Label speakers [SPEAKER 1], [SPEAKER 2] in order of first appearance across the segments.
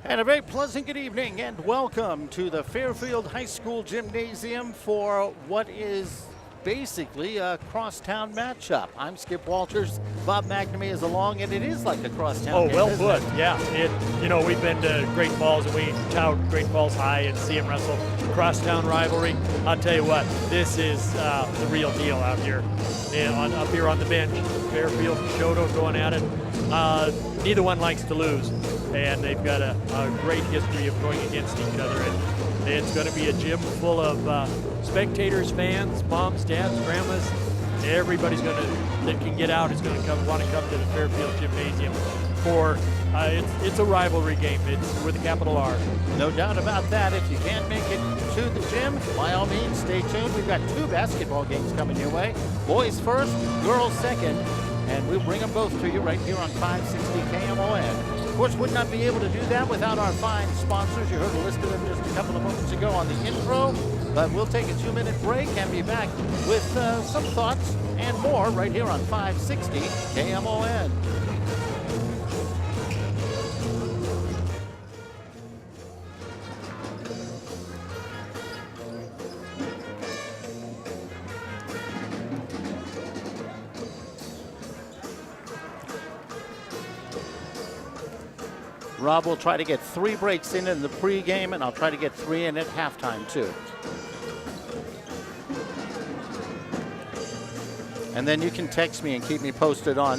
[SPEAKER 1] And a very pleasant good evening and welcome to the Fairfield High School Gymnasium for what is basically a crosstown matchup. I'm Skip Walters, Bob McNamee is along, and it is like a crosstown game.
[SPEAKER 2] Well put. Yeah, we've been to Great Falls and we tout Great Falls High and see them wrestle. Crosstown rivalry. I'll tell you what, this is the real deal out here. And up here on the bench, Fairfield and Choteau going at it. Neither one likes to lose, and they've got a great history of going against each other. And it's going to be a gym full of spectators, fans, moms, dads, grandmas. Everybody's that can get out is going to want to come to the Fairfield Gymnasium for it's a rivalry game. It's with a capital R.
[SPEAKER 1] No doubt about that. If you can't make it to the gym, by all means, stay tuned. We've got two basketball games coming your way. Boys first, girls second, and we'll bring them both to you right here on 560 KMON. Of course, would not be able to do that without our fine sponsors. You heard a list of them just a couple of moments ago on the intro. But we'll take a 2-minute break and be back with some thoughts and more right here on 560 KMON. Rob will try to get 3 breaks in the pregame, and I'll try to get 3 in at halftime, too. And then you can text me and keep me posted on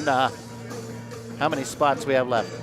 [SPEAKER 1] how many spots we have left.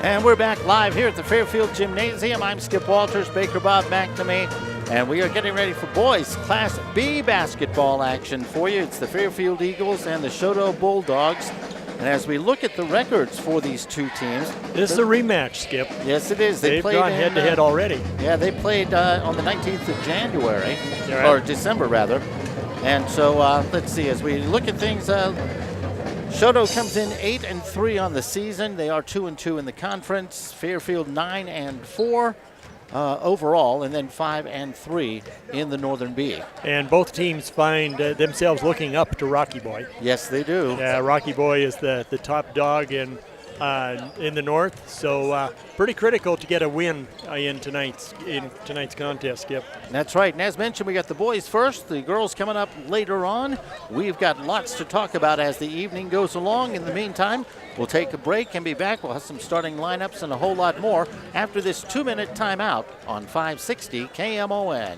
[SPEAKER 1] And we're back live here at the Fairfield Gymnasium. I'm Skip Walters, Baker Bob McNamee, and we are getting ready for boys Class B basketball action for you. It's the Fairfield Eagles and the Choteau Bulldogs. And as we look at the records for these two teams,
[SPEAKER 2] this is a rematch, Skip.
[SPEAKER 1] Yes, it is.
[SPEAKER 2] They've gone head-to-head already.
[SPEAKER 1] Yeah, they played on the 19th of January, or December rather. And so let's see, as we look at things, Choteau comes in 8-3 on the season. They are 2-2 in the conference. Fairfield 9-4 overall, and then 5-3 in the Northern B.
[SPEAKER 2] And both teams find themselves looking up to Rocky Boy.
[SPEAKER 1] Yes, they do.
[SPEAKER 2] Yeah, Rocky Boy is the top dog in the north, so pretty critical to get a win in tonight's contest, Skip.
[SPEAKER 1] That's right, and as mentioned, we got the boys first, the girls coming up later on. We've got lots to talk about as the evening goes along. In the meantime, we'll take a break and be back. We'll have some starting lineups and a whole lot more after this 2-minute timeout on 560 KMON.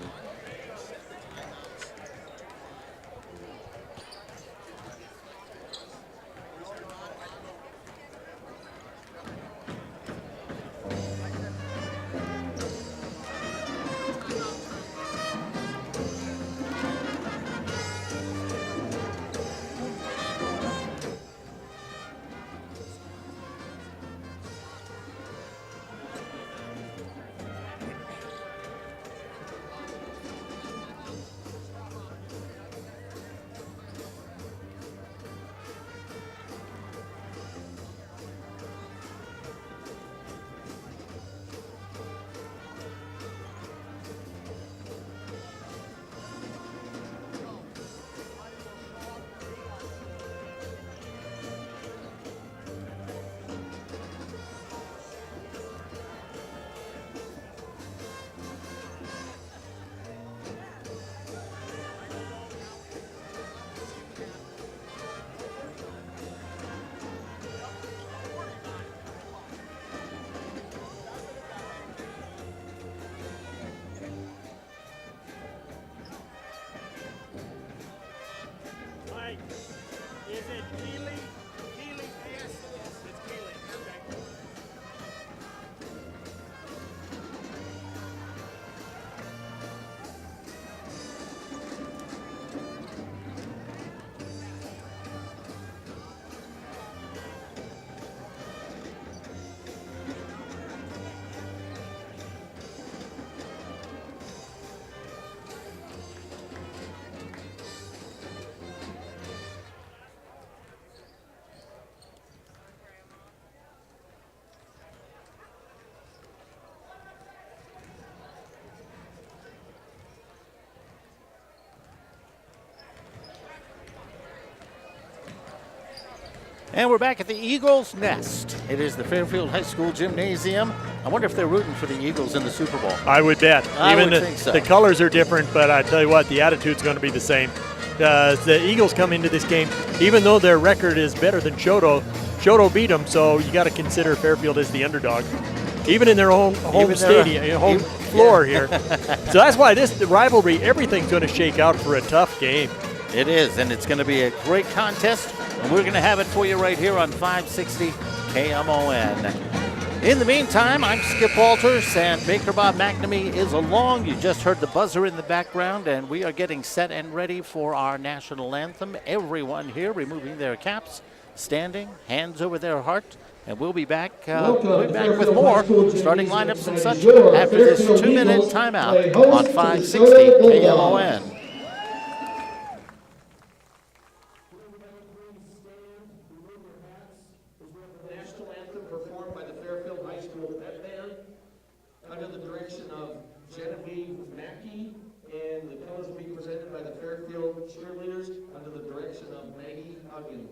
[SPEAKER 1] And we're back at the Eagles' Nest. It is the Fairfield High School Gymnasium. I wonder if they're rooting for the Eagles in the Super Bowl.
[SPEAKER 2] I would bet.
[SPEAKER 1] I would think so.
[SPEAKER 2] The colors are different, but I tell you what, the attitude's going to be the same. The Eagles come into this game, even though their record is better than Choteau. Choteau beat them, so you got to consider Fairfield as the underdog, even in their own home stadium, home floor here. So that's why the rivalry, everything's going to shake out for a tough game.
[SPEAKER 1] It is, and it's going to be a great contest, and we're going to have it for you right here on 560 KMON. In the meantime, I'm Skip Walters, and Baker Bob McNamee is along. You just heard the buzzer in the background, and we are getting set and ready for our national anthem. Everyone here removing their caps, standing, hands over their heart, and we'll be back, with more starting lineups and such after this 2-minute timeout on 560 KMON.
[SPEAKER 3] Cheerleaders under the direction of Maggie Huggins.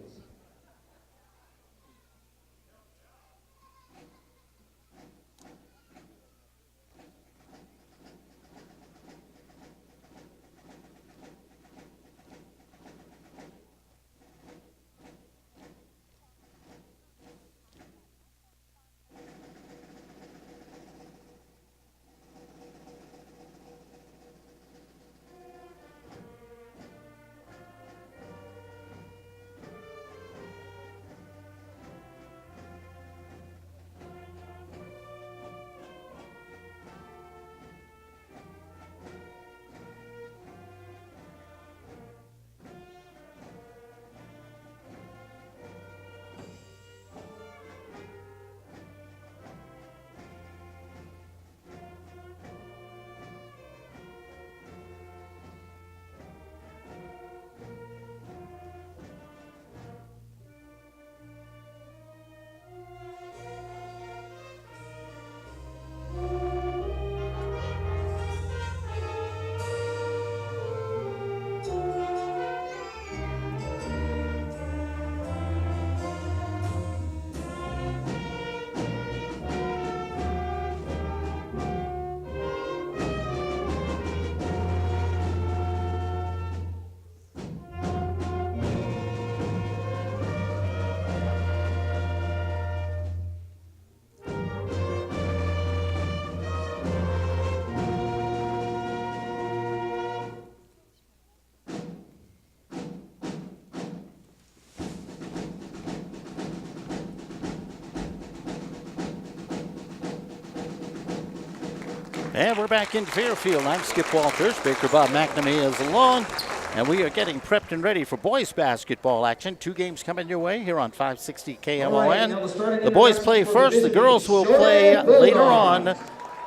[SPEAKER 1] And we're back in Fairfield. I'm Skip Walters. Baker Bob McNamee is along. And we are getting prepped and ready for boys basketball action. 2 games coming your way here on 560 KMON. The boys play first. The girls will play later on.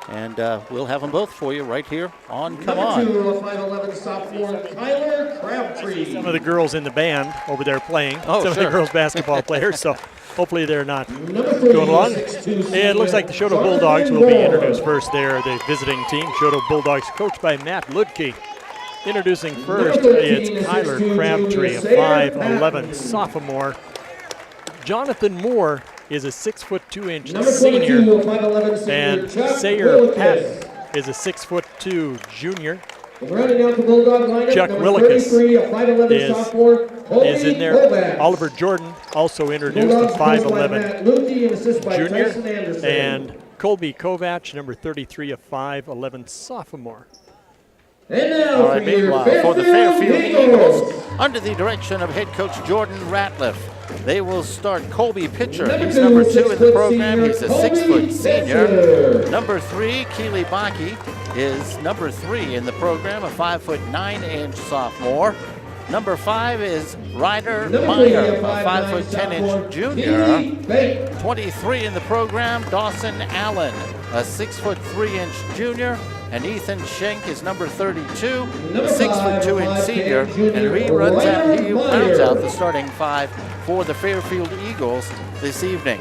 [SPEAKER 1] And we'll have them both for you right here on Come On.
[SPEAKER 2] Some of the girls in the band over there playing. Some of the girls basketball players. So hopefully they're not going along. It looks like the Choteau Bulldogs will be introduced first there, the visiting team. Choteau Bulldogs coached by Matt Ludke. Introducing first, it's Kyler Crabtree, a 5'11" sophomore. Jonathan Moore is a 6'2" senior, and Sayer Patton is a 6'2" junior. Chuck Willikis is in there. Oliver Jordan also introduced, a 5'11" junior, and Colby Kovac, number 33, a 5'11" sophomore.
[SPEAKER 1] All right, meanwhile, for the Fairfield Eagles, under the direction of head coach Jordan Ratliff, they will start Colby Pitcher. He's number 2 in the program. He's a 6-foot senior. Number 3, Keely Baki, is number 3 in the program, a 5'9" sophomore. Number 5 is Ryder Meyer, a 5'10" junior. 23 in the program, Dawson Allen, a 6'3" junior. And Ethan Schenk is number 32, a 6'2" senior, and he rounds out the starting 5 for the Fairfield Eagles this evening.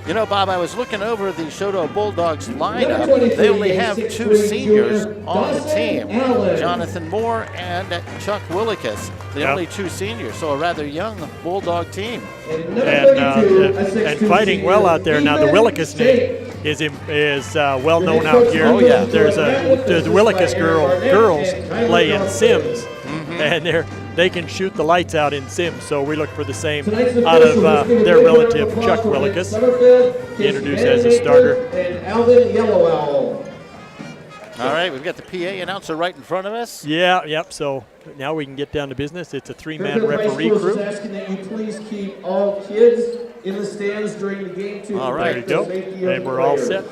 [SPEAKER 1] You know, Bob, I was looking over the Choteau Bulldogs lineup. They only have 2 seniors on the team, Jonathan Moore and Chuck Willikis, the only 2 seniors, so a rather young Bulldog team.
[SPEAKER 2] And fighting well out there. Now, the Willikis name is well known out here.
[SPEAKER 1] Oh, yeah.
[SPEAKER 2] There's the Willikis girls play in Sims, and they can shoot the lights out in Sims, so we look for the same out of their relative, Chuck Willikis, introduced as a starter.
[SPEAKER 3] And Alvin Yellowell.
[SPEAKER 1] All right, we've got the PA announcer right in front of us.
[SPEAKER 2] Yeah, yep, so now we can get down to business. It's a 3-man referee
[SPEAKER 3] Schools
[SPEAKER 2] crew.
[SPEAKER 3] is asking that you please keep all kids in the stands during the game to
[SPEAKER 1] All right.
[SPEAKER 3] protect
[SPEAKER 2] There you
[SPEAKER 3] the
[SPEAKER 2] go,
[SPEAKER 3] safety of
[SPEAKER 2] and
[SPEAKER 3] the
[SPEAKER 2] we're all
[SPEAKER 3] players.
[SPEAKER 2] set.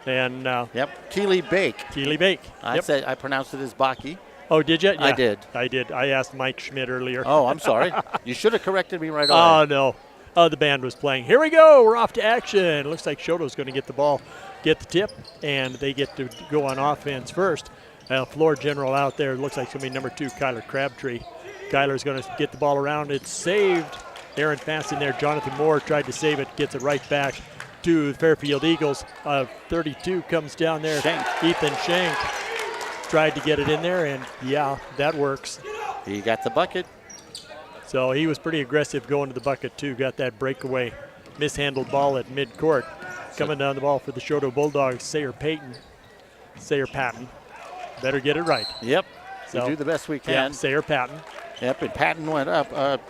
[SPEAKER 2] And
[SPEAKER 1] Yep, Keely Bake.
[SPEAKER 2] Keely Bake.
[SPEAKER 1] I pronounced it as Baki.
[SPEAKER 2] Oh, did you? Yeah,
[SPEAKER 1] I did.
[SPEAKER 2] I did. I asked Mike Schmidt earlier.
[SPEAKER 1] Oh, I'm sorry. You should have corrected me right away.
[SPEAKER 2] Oh, no. Oh, the band was playing. Here we go. We're off to action. It looks like Choteau's going to get the ball, get the tip, and they get to go on offense first. Floor general out there. Looks like it's going to be number 2, Kyler Crabtree. Kyler's going to get the ball around. It's saved. Aaron Fast in there. Jonathan Moore tried to save it. Gets it right back to the Fairfield Eagles. 32 comes down there.
[SPEAKER 1] Shank.
[SPEAKER 2] Ethan Shank tried to get it in there, and yeah, that works.
[SPEAKER 1] He got the bucket.
[SPEAKER 2] So he was pretty aggressive going to the bucket too. Got that breakaway, mishandled ball at midcourt. Coming down the ball for the Choteau Bulldogs, Sayer Patton. Better get it right.
[SPEAKER 1] Yep.
[SPEAKER 2] So,
[SPEAKER 1] We do the best we can.
[SPEAKER 2] Yeah, Sayer Patton.
[SPEAKER 1] Yep, and Patton went up.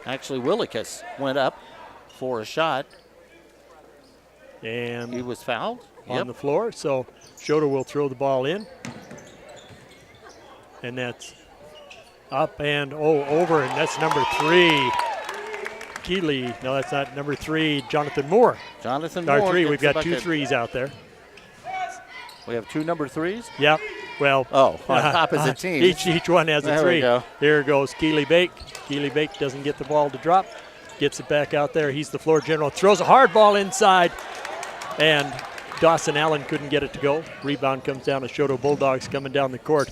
[SPEAKER 1] Actually, Willikis went up for a shot.
[SPEAKER 2] And
[SPEAKER 1] He was fouled.
[SPEAKER 2] on the floor. So Choteau will throw the ball in. And that's up and over, and that's number 3. Keeley, no, that's not number 3, Jonathan Moore.
[SPEAKER 1] Jonathan
[SPEAKER 2] Our
[SPEAKER 1] Moore.
[SPEAKER 2] 3,
[SPEAKER 1] gets
[SPEAKER 2] we've
[SPEAKER 1] the
[SPEAKER 2] got 2
[SPEAKER 1] bucket.
[SPEAKER 2] threes out there.
[SPEAKER 1] We have 2 number 3s.
[SPEAKER 2] Yep. Well,
[SPEAKER 1] Oh, on opposite teams.
[SPEAKER 2] Each one has a
[SPEAKER 1] There
[SPEAKER 2] 3.
[SPEAKER 1] we go.
[SPEAKER 2] Here goes Keely Bake. Keely Bake doesn't get the ball to drop. Gets it back out there. He's the floor general. Throws a hard ball inside. And Dawson Allen couldn't get it to go. Rebound comes down to Choteau Bulldogs. Coming down the court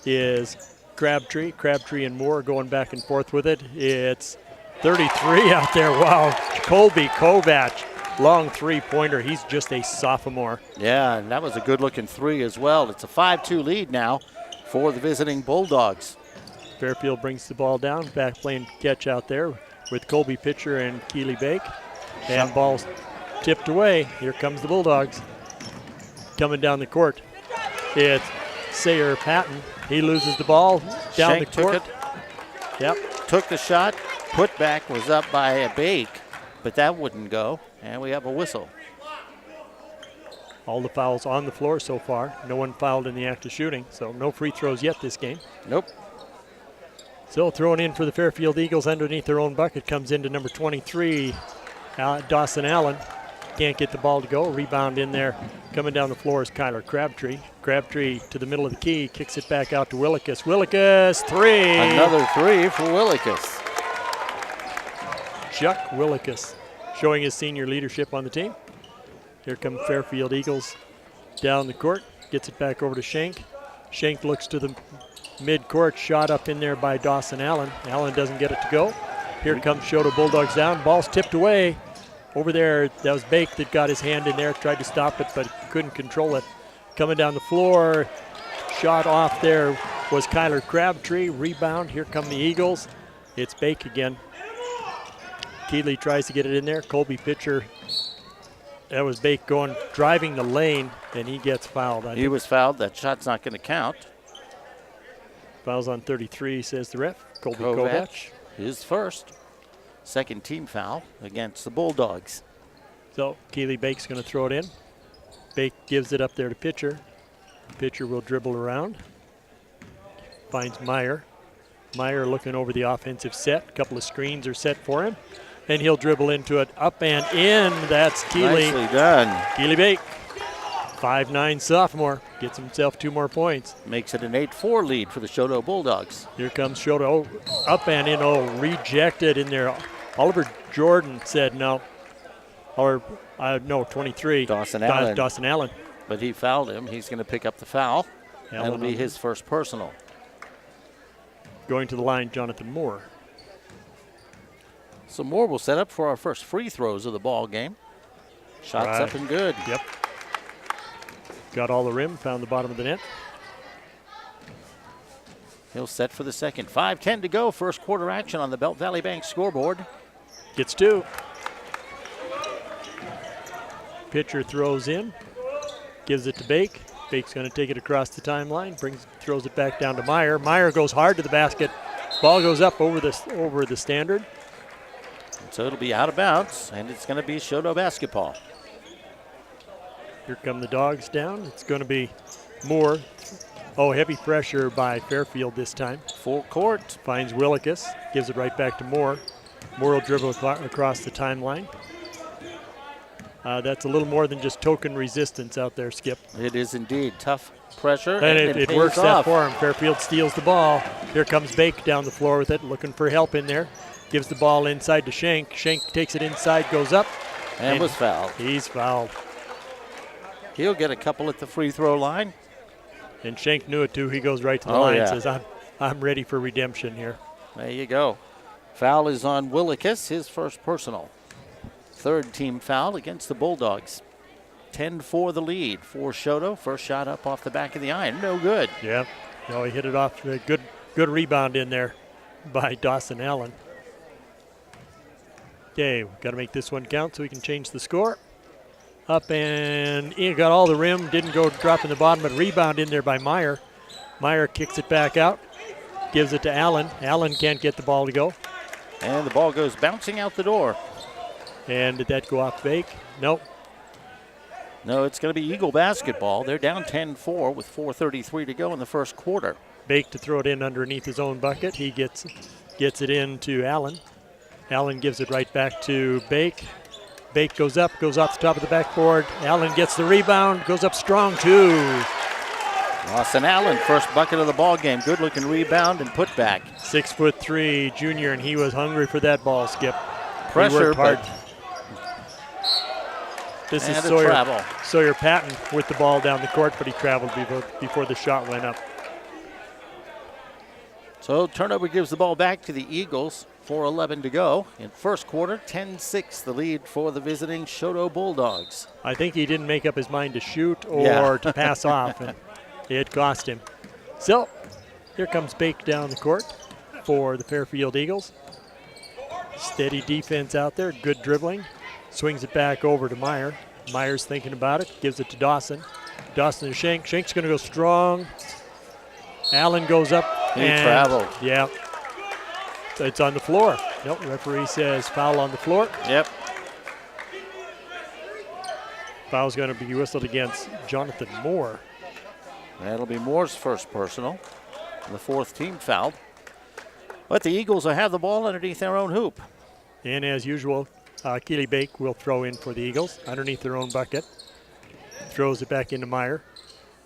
[SPEAKER 2] is Crabtree. Crabtree and Moore going back and forth with it. It's 33 out there. Wow. Colby Kovach. Long 3-pointer. He's just a sophomore.
[SPEAKER 1] Yeah, and that was a good-looking 3 as well. It's a 5-2 lead now for the visiting Bulldogs.
[SPEAKER 2] Fairfield brings the ball down. Back playing catch out there with Colby Pitcher and Keely Bake. And ball's tipped away. Here comes the Bulldogs. Coming down the court. It's Sayer Patton. He loses the ball down
[SPEAKER 1] Shank
[SPEAKER 2] the court.
[SPEAKER 1] took it.
[SPEAKER 2] Yep.
[SPEAKER 1] Took the shot. Put back was up by a Bake, but that wouldn't go. And we have a whistle.
[SPEAKER 2] All the fouls on the floor so far. No one fouled in the act of shooting, so no free throws yet this game.
[SPEAKER 1] Nope.
[SPEAKER 2] Still throwing in for the Fairfield Eagles underneath their own bucket. Comes into number 23, Dawson Allen. Can't get the ball to go. Rebound in there. Coming down the floor is Kyler Crabtree. Crabtree to the middle of the key. Kicks it back out to Willikis. Willikis, 3.
[SPEAKER 1] Another 3 for Willikis.
[SPEAKER 2] Chuck Willikis showing his senior leadership on the team. Here come Fairfield Eagles down the court. Gets it back over to Shank. Shank looks to the mid-court. Shot up in there by Dawson Allen. Allen doesn't get it to go. Here comes Choteau Bulldogs down. Ball's tipped away. Over there, that was Bake that got his hand in there. Tried to stop it, but couldn't control it. Coming down the floor. Shot off there was Kyler Crabtree. Rebound. Here come the Eagles. It's Bake again. Keeley tries to get it in there. Colby Pitcher. That was Bake driving the lane, and he gets fouled.
[SPEAKER 1] He was fouled. That shot's not going to count.
[SPEAKER 2] Fouls on 33, says the ref. Colby
[SPEAKER 1] Kovach,
[SPEAKER 2] Kovach.
[SPEAKER 1] his first. Second team foul against the Bulldogs.
[SPEAKER 2] So Keely Bake's going to throw it in. Bake gives it up there to Pitcher. Pitcher will dribble around. Finds Meyer. Meyer looking over the offensive set. A couple of screens are set for him. And he'll dribble into it. Up and in. That's Keely.
[SPEAKER 1] Nicely done.
[SPEAKER 2] Keely Bake. 5'9" sophomore. Gets himself 2 more points.
[SPEAKER 1] Makes it an 8-4 lead for the Choteau Bulldogs.
[SPEAKER 2] Here comes Choteau. Up and in. Oh, rejected in there. Oliver Jordan said no. Or, no, 23.
[SPEAKER 1] Dawson Allen.
[SPEAKER 2] Dawson Allen.
[SPEAKER 1] But he fouled him. He's going to pick up the foul.
[SPEAKER 2] Allen
[SPEAKER 1] That'll be
[SPEAKER 2] on
[SPEAKER 1] his first personal.
[SPEAKER 2] Going to the line, Jonathan Moore.
[SPEAKER 1] So Moore will set up for our first free throws of the ball game. Shots up and good.
[SPEAKER 2] Yep. Got all the rim, found the bottom of the net.
[SPEAKER 1] He'll set for the second. 5:10 to go. First quarter action on the Belt Valley Bank scoreboard.
[SPEAKER 2] Gets two. Pitcher throws in, gives it to Bake. Bake's going to take it across the timeline, throws it back down to Meyer. Meyer goes hard to the basket. Ball goes up over the standard.
[SPEAKER 1] So it'll be out of bounds, and it's going to be Choteau basketball.
[SPEAKER 2] Here come the Dogs down. It's going to be Moore. Oh, heavy pressure by Fairfield this time.
[SPEAKER 1] Full court.
[SPEAKER 2] Finds Willikis, gives it right back to Moore. Moore will dribble across the timeline. That's a little more than just token resistance out there, Skip.
[SPEAKER 1] It is indeed. Tough pressure.
[SPEAKER 2] And it works out for him. Fairfield steals the ball. Here comes Bake down the floor with it, looking for help in there. Gives the ball inside to Schenk. Schenk takes it inside, goes up.
[SPEAKER 1] And was fouled.
[SPEAKER 2] He's fouled.
[SPEAKER 1] He'll get a couple at the free throw line.
[SPEAKER 2] And Schenk knew it too. He goes right to the line and says, I'm ready for redemption here.
[SPEAKER 1] There you go. Foul is on Willikis, his first personal. Third team foul against the Bulldogs. 10-4 the lead for Choteau. First shot up off the back of the iron. No good.
[SPEAKER 2] Yeah. No, he hit it off. Good rebound in there by Dawson Allen. Okay, we've got to make this one count so we can change the score. Up and in, got all the rim. Didn't go drop in the bottom, but rebound in there by Meyer. Meyer kicks it back out. Gives it to Allen. Allen can't get the ball to go.
[SPEAKER 1] And the ball goes bouncing out the door.
[SPEAKER 2] And did that go off Bake? Nope.
[SPEAKER 1] No, it's going to be Eagle basketball. They're down 10-4 with 4:33 to go in the first quarter.
[SPEAKER 2] Bake to throw it in underneath his own bucket. He gets it in to Allen. Allen gives it right back to Bake. Bake goes up, goes off the top of the backboard. Allen gets the rebound, goes up strong too.
[SPEAKER 1] Dawson Allen, first bucket of the ball game. Good looking rebound and put back.
[SPEAKER 2] 6'3" junior, and he was hungry for that ball, Skip.
[SPEAKER 1] Pressure,
[SPEAKER 2] hard.
[SPEAKER 1] but
[SPEAKER 2] this is
[SPEAKER 1] travel.
[SPEAKER 2] Sawyer Patton with the ball down the court, but he traveled before the shot went up.
[SPEAKER 1] So turnover gives the ball back to the Eagles. 4:11 to go in first quarter. 10-6 the lead for the visiting Choteau Bulldogs.
[SPEAKER 2] I think he didn't make up his mind to shoot or to pass off, and it cost him. So here comes Bake down the court for the Fairfield Eagles. Steady defense out there, good dribbling. Swings it back over to Meyer. Meyer's thinking about it, gives it to Dawson. Dawson to Schenk. Schenk's going to go strong. Allen goes up.
[SPEAKER 1] He traveled.
[SPEAKER 2] Yeah. It's on the floor. Nope, referee says foul on the floor.
[SPEAKER 1] Yep.
[SPEAKER 2] Foul's going to be whistled against Jonathan Moore.
[SPEAKER 1] That'll be Moore's first personal. The fourth team fouled. But the Eagles will have the ball underneath their own hoop.
[SPEAKER 2] And as usual, Keely Bake will throw in for the Eagles underneath their own bucket. Throws it back into Meyer.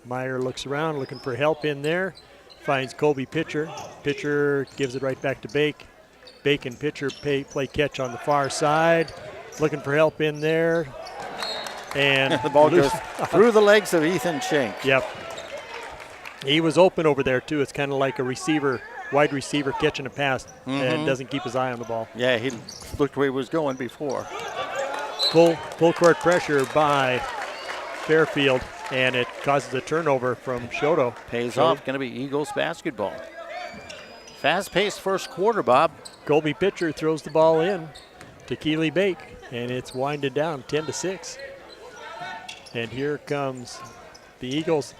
[SPEAKER 2] Meyer looks around, looking for help in there. Finds Colby Pitcher. Pitcher gives it right back to Bake. Bake and Pitcher play catch on the far side. Looking for help in there. And
[SPEAKER 1] the ball goes through the legs of Ethan Schenk.
[SPEAKER 2] Yep. He was open over there, too. It's kind of like a wide receiver catching a pass and doesn't keep his eye on the ball.
[SPEAKER 1] Yeah, he looked where he was going before.
[SPEAKER 2] Full court pressure by Fairfield, and it causes a turnover from Choteau.
[SPEAKER 1] Pays off. Going to be Eagles basketball. Fast-paced first quarter, Bob.
[SPEAKER 2] Colby Pitcher throws the ball in to Keely Bake, and it's winded down 10-6. And here comes the Eagles.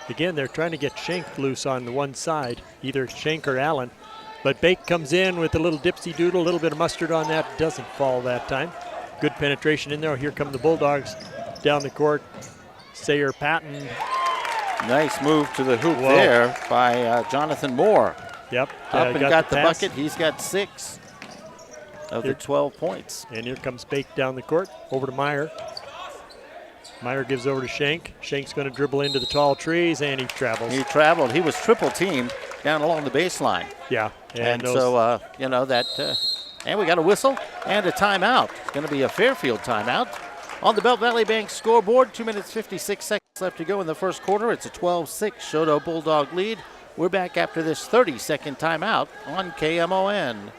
[SPEAKER 2] Again, they're trying to get Schenk loose on the one side, either Schenk or Allen. But Bake comes in with a little dipsy doodle, a little bit of mustard on that. Doesn't fall that time. Good penetration in there. Here come the Bulldogs down the court. Sayer Patton.
[SPEAKER 1] Nice move to the hoop there by Jonathan Moore.
[SPEAKER 2] Yep.
[SPEAKER 1] Up and got the bucket. He's got 6 of the 12 points.
[SPEAKER 2] And here comes Bake down the court. Over to Meyer. Meyer gives over to Schenk. Schenk's going to dribble into the tall trees, and he travels.
[SPEAKER 1] He traveled. He was triple teamed down along the baseline.
[SPEAKER 2] Yeah.
[SPEAKER 1] And so, and we got a whistle and a timeout. It's going to be a Fairfield timeout. On the Belt Valley Bank scoreboard, 2 minutes, 56 seconds left to go in the first quarter. It's a 12-6 Choteau Bulldog lead. We're back after this 30-second timeout on KMON.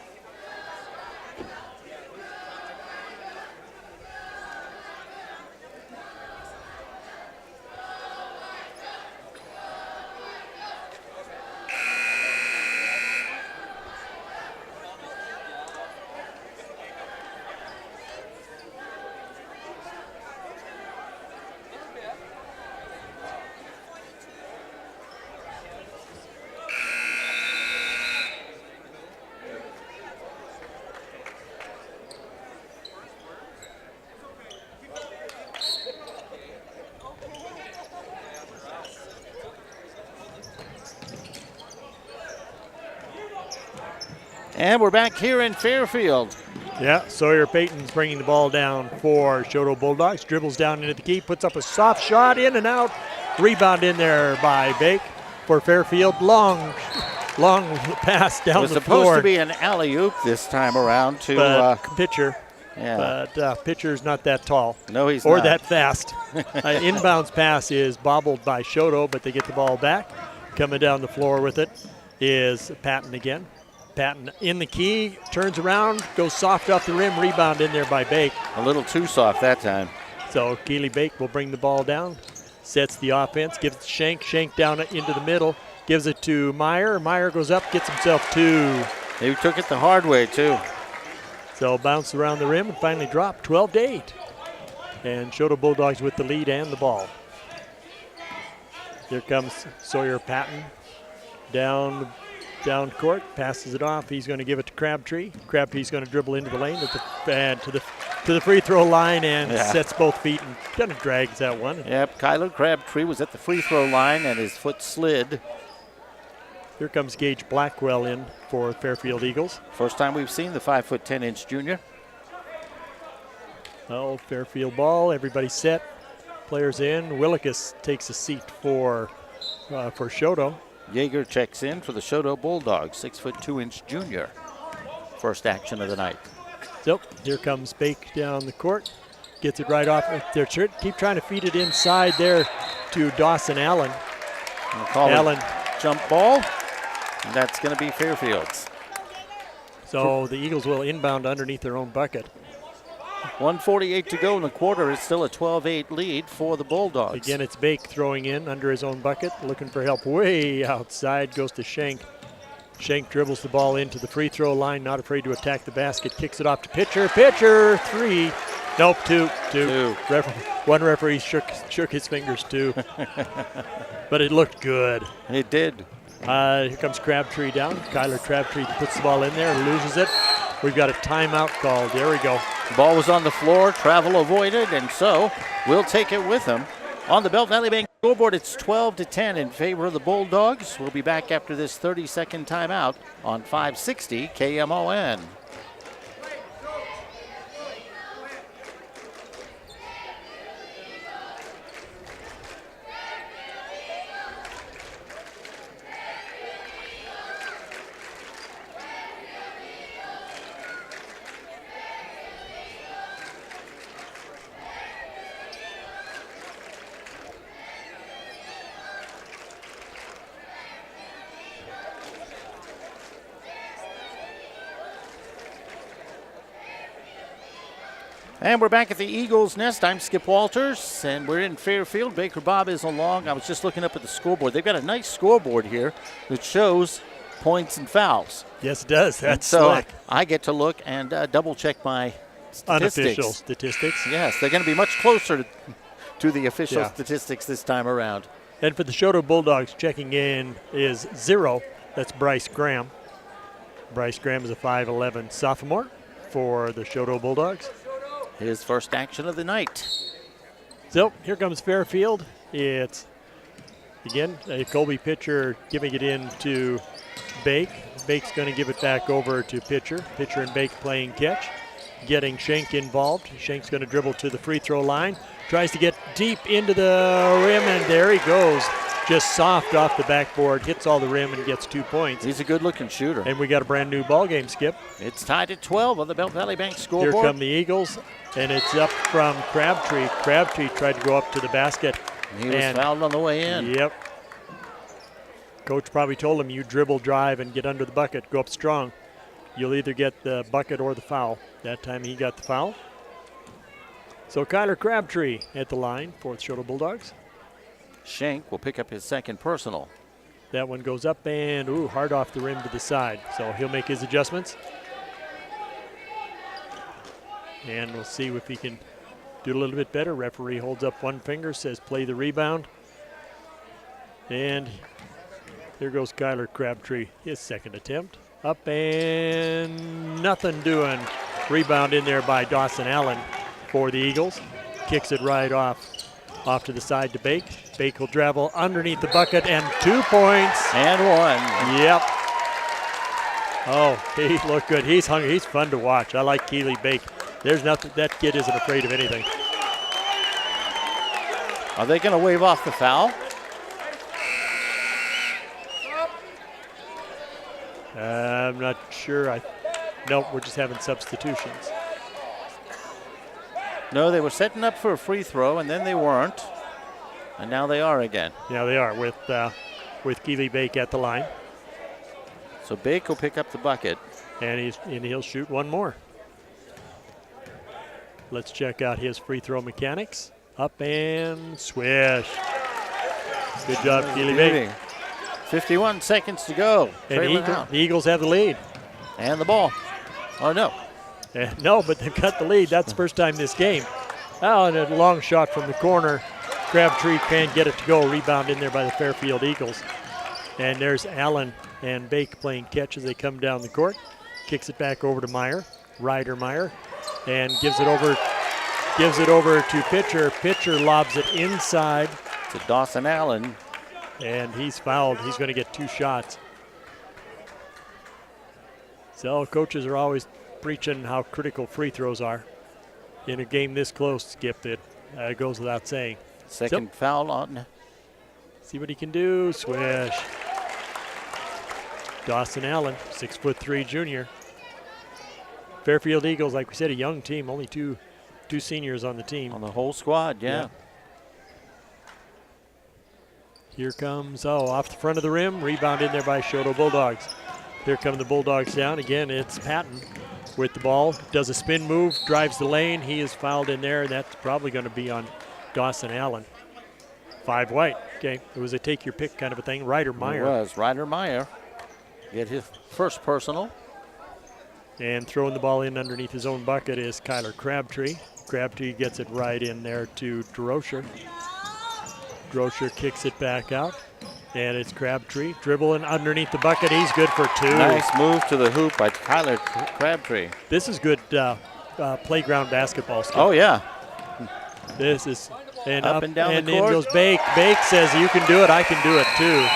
[SPEAKER 1] And we're back here in Fairfield.
[SPEAKER 2] Yeah, Sawyer Payton's bringing the ball down for Choteau Bulldogs. Dribbles down into the key, puts up a soft shot, in and out. Rebound in there by Bake for Fairfield. Long pass down the floor.
[SPEAKER 1] It was supposed to be an alley-oop this time around to
[SPEAKER 2] Pitcher.
[SPEAKER 1] Yeah.
[SPEAKER 2] But Pitcher's not that tall.
[SPEAKER 1] No, he's
[SPEAKER 2] or
[SPEAKER 1] not.
[SPEAKER 2] Or that fast. Inbounds pass is bobbled by Choteau, but they get the ball back. Coming down the floor with it is Patton again. Patton in the key, turns around, goes soft off the rim, rebound in there by Bake.
[SPEAKER 1] A little too soft that time.
[SPEAKER 2] So Keely Bake will bring the ball down, sets the offense, gives it to Shank. Shank down into the middle, gives it to Meyer. Meyer goes up, gets himself 2.
[SPEAKER 1] He took it the hard way, too.
[SPEAKER 2] So bounced around the rim and finally dropped 12-8. And Choteau Bulldogs with the lead and the ball. Here comes Sawyer Patton down court, passes it off. He's going to give it to Crabtree. Crabtree's going to dribble into the lane to the free throw line and sets both feet and kind of drags that one.
[SPEAKER 1] Yep, Kyler Crabtree was at the free throw line and his foot slid.
[SPEAKER 2] Here comes Gage Blackwell in for Fairfield Eagles.
[SPEAKER 1] First time we've seen the 5'10" junior.
[SPEAKER 2] Oh, Fairfield ball. Everybody set. Players in. Willikis takes a seat for Choteau.
[SPEAKER 1] Yeager checks in for the Choteau Bulldogs, 6'2" junior. First action of the night.
[SPEAKER 2] So here comes Bake down the court. Gets it right off their shirt. Keep trying to feed it inside there to Dawson Allen.
[SPEAKER 1] Allen jump ball. And that's going to be Fairfield's.
[SPEAKER 2] So the Eagles will inbound underneath their own bucket.
[SPEAKER 1] 1:48 to go in the quarter. It's still a 12-8 lead for the Bulldogs.
[SPEAKER 2] Again, it's Bake throwing in under his own bucket, looking for help way outside, goes to Shank. Shank dribbles the ball into the free throw line, not afraid to attack the basket, kicks it off to Pitcher. Pitcher, 3. Nope, 2. One referee shook his fingers too. But it looked good.
[SPEAKER 1] It did.
[SPEAKER 2] Here comes Crabtree down. Kyler Crabtree puts the ball in there, loses it. We've got a timeout called. There we go.
[SPEAKER 1] Ball was on the floor, travel avoided, and so we'll take it with him. On the Belt Valley Bank scoreboard, it's 12-10 in favor of the Bulldogs. We'll be back after this 30-second timeout on 560 KMON. And we're back at the Eagles' Nest. I'm Skip Walters, and we're in Fairfield. Baker Bob is along. I was just looking up at the scoreboard. They've got a nice scoreboard here that shows points and fouls.
[SPEAKER 2] Yes, it does. That's
[SPEAKER 1] so
[SPEAKER 2] slick.
[SPEAKER 1] I get to look and double-check my statistics.
[SPEAKER 2] Unofficial statistics.
[SPEAKER 1] Yes, they're going to be much closer to the official statistics this time around.
[SPEAKER 2] And for the Choteau Bulldogs, checking in is 0. That's Bryce Graham. Bryce Graham is a 5'11" sophomore for the Choteau Bulldogs.
[SPEAKER 1] His first action of the night.
[SPEAKER 2] So here comes Fairfield. It's, again, a Colby Pitcher giving it in to Bake. Bake's going to give it back over to Pitcher. Pitcher and Bake playing catch. Getting Shank involved. Shank's going to dribble to the free throw line. Tries to get deep into the rim, and there he goes. Just soft off the backboard, hits all the rim and gets 2 points.
[SPEAKER 1] He's a good-looking shooter.
[SPEAKER 2] And we got a brand new ball game, Skip.
[SPEAKER 1] It's tied at 12 on the Belt Valley Bank scoreboard.
[SPEAKER 2] Here come the Eagles, and it's up from Crabtree. Crabtree tried to go up to the basket.
[SPEAKER 1] He was fouled on the way in.
[SPEAKER 2] Yep. Coach probably told him, you dribble, drive, and get under the bucket. Go up strong. You'll either get the bucket or the foul. That time he got the foul. So Kyler Crabtree at the line for the Choteau Bulldogs.
[SPEAKER 1] Shank will pick up his second personal.
[SPEAKER 2] That one goes up and, hard off the rim to the side. So he'll make his adjustments. And we'll see if he can do a little bit better. Referee holds up one finger, says play the rebound. And here goes Kyler Crabtree, his second attempt. Up and nothing doing. Rebound in there by Dawson Allen for the Eagles. Kicks it right off to the side to Bake. Bake will travel underneath the bucket and 2 points.
[SPEAKER 1] And one.
[SPEAKER 2] Yep. Oh, he looked good. He's hungry. He's fun to watch. I like Keely Bake. There's nothing. That kid isn't afraid of anything.
[SPEAKER 1] Are they going to wave off the foul?
[SPEAKER 2] I'm not sure. Nope, we're just having substitutions.
[SPEAKER 1] No, they were setting up for a free throw, and then they weren't. And now they are again.
[SPEAKER 2] Yeah, they are with Keely Bake at the line.
[SPEAKER 1] So Bake will pick up the bucket.
[SPEAKER 2] And he'll shoot one more. Let's check out his free throw mechanics. Up and swish. Good job, Keely Bake.
[SPEAKER 1] 51 seconds to go.
[SPEAKER 2] And the Eagles have the lead.
[SPEAKER 1] And the ball. Oh, no.
[SPEAKER 2] No, but they've got the lead. That's the first time this game. Oh, and a long shot from the corner. Crabtree can't get it to go. Rebound in there by the Fairfield Eagles. And there's Allen and Bake playing catch as they come down the court. Kicks it back over to Meyer. Ryder Meyer. And gives it over to Pitcher. Pitcher lobs it inside.
[SPEAKER 1] To Dawson Allen.
[SPEAKER 2] And he's fouled. He's going to get 2 shots. So coaches are always preaching how critical free throws are. In a game this close, Skip, it goes without saying.
[SPEAKER 1] Second foul on.
[SPEAKER 2] See what he can do. Swish. Dawson Allen, 6'3" junior. Fairfield Eagles, like we said, a young team. Only two seniors on the team.
[SPEAKER 1] On the whole squad, yeah.
[SPEAKER 2] Here comes, off the front of the rim. Rebound in there by Choteau Bulldogs. Here come the Bulldogs down. Again, it's Patton with the ball. Does a spin move, drives the lane. He is fouled in there, and that's probably going to be on Dawson Allen. 5 white. Okay, it was a take-your-pick kind of a thing. Ryder Meyer.
[SPEAKER 1] It was. Ryder Meyer get his first personal.
[SPEAKER 2] And throwing the ball in underneath his own bucket is Kyler Crabtree. Crabtree gets it right in there to Droscher. Droscher kicks it back out. And it's Crabtree dribbling underneath the bucket. He's good for 2.
[SPEAKER 1] Nice move to the hoop by Kyler Crabtree.
[SPEAKER 2] This is good playground basketball skill.
[SPEAKER 1] Oh, yeah.
[SPEAKER 2] This is
[SPEAKER 1] up and down
[SPEAKER 2] and
[SPEAKER 1] the
[SPEAKER 2] in
[SPEAKER 1] court.
[SPEAKER 2] goes Bake. Bake says, you can do it, I can do it too.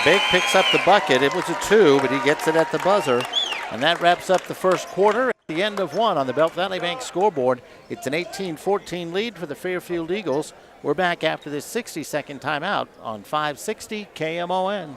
[SPEAKER 1] Bake picks up the bucket. It was a 2, but he gets it at the buzzer. And that wraps up the first quarter. At the end of 1 on the Belt Valley Bank scoreboard, it's an 18-14 lead for the Fairfield Eagles. We're back after this 60-second timeout on 560 KMON.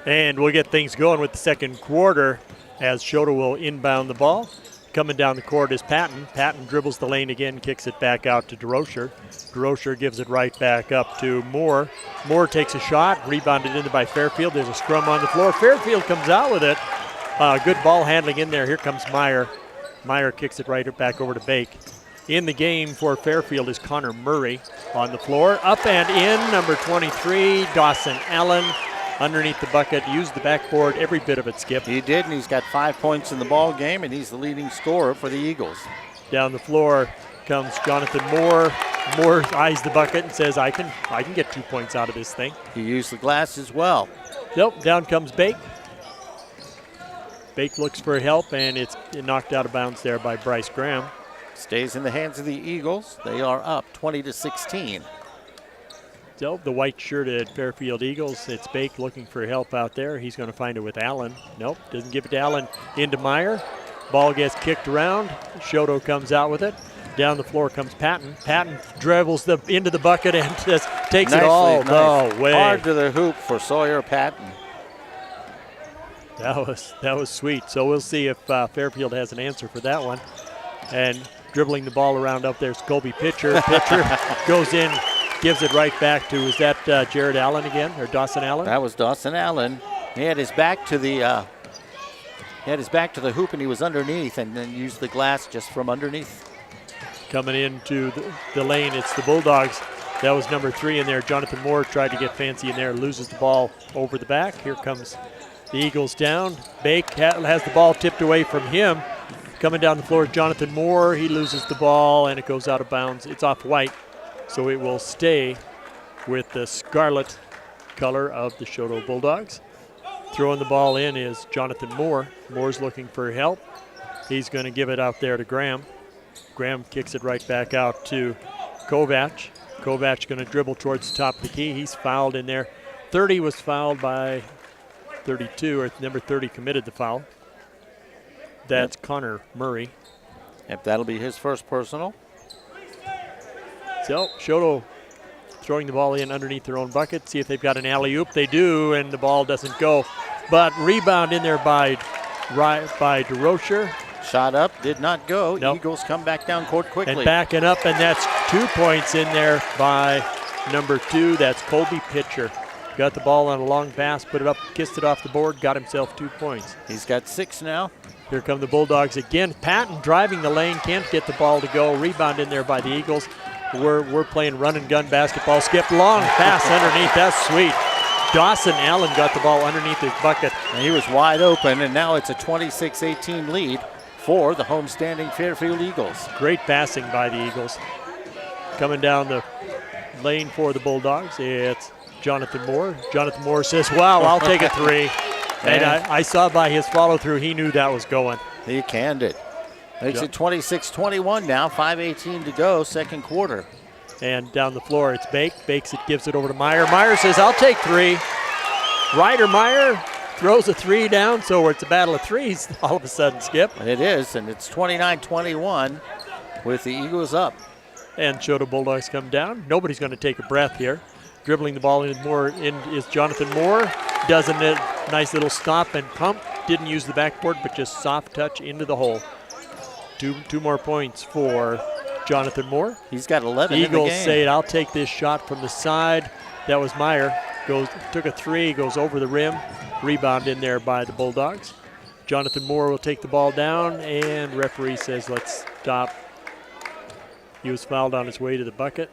[SPEAKER 2] And we'll get things going with the second quarter as Choteau will inbound the ball. Coming down the court is Patton. Patton dribbles the lane again, kicks it back out to Droscher. Droscher gives it right back up to Moore. Moore takes a shot, rebounded in by Fairfield. There's a scrum on the floor. Fairfield comes out with it. Good ball handling in there. Here comes Meyer. Meyer kicks it right back over to Bake. In the game for Fairfield is Connor Murray on the floor. Up and in, number 23, Dawson Allen. Underneath the bucket, used the backboard, every bit of it, Skip.
[SPEAKER 1] He did, and he's got 5 points in the ball game, and he's the leading scorer for the Eagles.
[SPEAKER 2] Down the floor comes Jonathan Moore. Moore eyes the bucket and says, I can get 2 points out of this thing.
[SPEAKER 1] He used the glass as well.
[SPEAKER 2] Nope, down comes Bake. Bake looks for help, and it's knocked out of bounds there by Bryce Graham.
[SPEAKER 1] Stays in the hands of the Eagles. They are up 20-16.
[SPEAKER 2] So the white-shirted Fairfield Eagles, it's Bake looking for help out there. He's going to find it with Allen. Nope, doesn't give it to Allen. Into Meyer. Ball gets kicked around. Choteau comes out with it. Down the floor comes Patton. Patton dribbles into the bucket and just takes it all the way.
[SPEAKER 1] Hard to the hoop for Sawyer Patton.
[SPEAKER 2] That was sweet. So we'll see if Fairfield has an answer for that one. And dribbling the ball around up there's Colby Pitcher. Pitcher goes in, gives it right back to, is that Jared Allen again, or Dawson Allen?
[SPEAKER 1] That was Dawson Allen. He had his back to the hoop and he was underneath, and then used the glass just from underneath.
[SPEAKER 2] Coming into the lane, it's the Bulldogs. That was number 3 in there. Jonathan Moore tried to get fancy in there, loses the ball over the back. Here comes the Eagles down. Bake has the ball tipped away from him. Coming down the floor is Jonathan Moore. He loses the ball and it goes out of bounds. It's off white, so it will stay with the scarlet color of the Choteau Bulldogs. Throwing the ball in is Jonathan Moore. Moore's looking for help. He's going to give it out there to Graham. Graham kicks it right back out to Kovac. Kovac going to dribble towards the top of the key. He's fouled in there. 30 was fouled by 32, or number 30 committed the foul. That's Connor Murray.
[SPEAKER 1] Yep, that'll be his first personal.
[SPEAKER 2] So Choteau throwing the ball in underneath their own bucket. See if they've got an alley-oop. They do, and the ball doesn't go. But rebound in there by DeRocher.
[SPEAKER 1] Shot up, did not go.
[SPEAKER 2] Nope.
[SPEAKER 1] Eagles come back down court quickly.
[SPEAKER 2] And backing up, and that's 2 points in there by number 2. That's Colby Pitcher. Got the ball on a long pass, put it up, kissed it off the board, got himself 2 points.
[SPEAKER 1] He's got 6 now.
[SPEAKER 2] Here come the Bulldogs again. Patton driving the lane, can't get the ball to go. Rebound in there by the Eagles. We're playing run and gun basketball. Skip long pass underneath. That's sweet. Dawson Allen got the ball underneath his bucket.
[SPEAKER 1] And he was wide open, and now it's a 26-18 lead for the homestanding Fairfield Eagles.
[SPEAKER 2] Great passing by the Eagles. Coming down the lane for the Bulldogs, it's Jonathan Moore. Jonathan Moore says, wow, I'll take a 3. And I saw by his follow-through, he knew that was going.
[SPEAKER 1] He canned it. Makes it 26-21 now, 5:18 to go, second quarter.
[SPEAKER 2] And down the floor, it's Bake. Bakes it, gives it over to Meyer. Meyer says, I'll take 3. Ryder Meyer throws a 3 down, so it's a battle of threes all of a sudden, Skip.
[SPEAKER 1] It is, and it's 29-21 with the Eagles up.
[SPEAKER 2] And Choteau Bulldogs come down. Nobody's going to take a breath here. Dribbling the ball in is Jonathan Moore. Does a nice little stop and pump. Didn't use the backboard, but just soft touch into the hole. Two more points for Jonathan Moore.
[SPEAKER 1] He's got 11
[SPEAKER 2] the
[SPEAKER 1] in the
[SPEAKER 2] Eagles
[SPEAKER 1] game.
[SPEAKER 2] say, I'll take this shot from the side. That was Meyer. Took a 3, goes over the rim. Rebound in there by the Bulldogs. Jonathan Moore will take the ball down, and referee says, let's stop. He was fouled on his way to the bucket.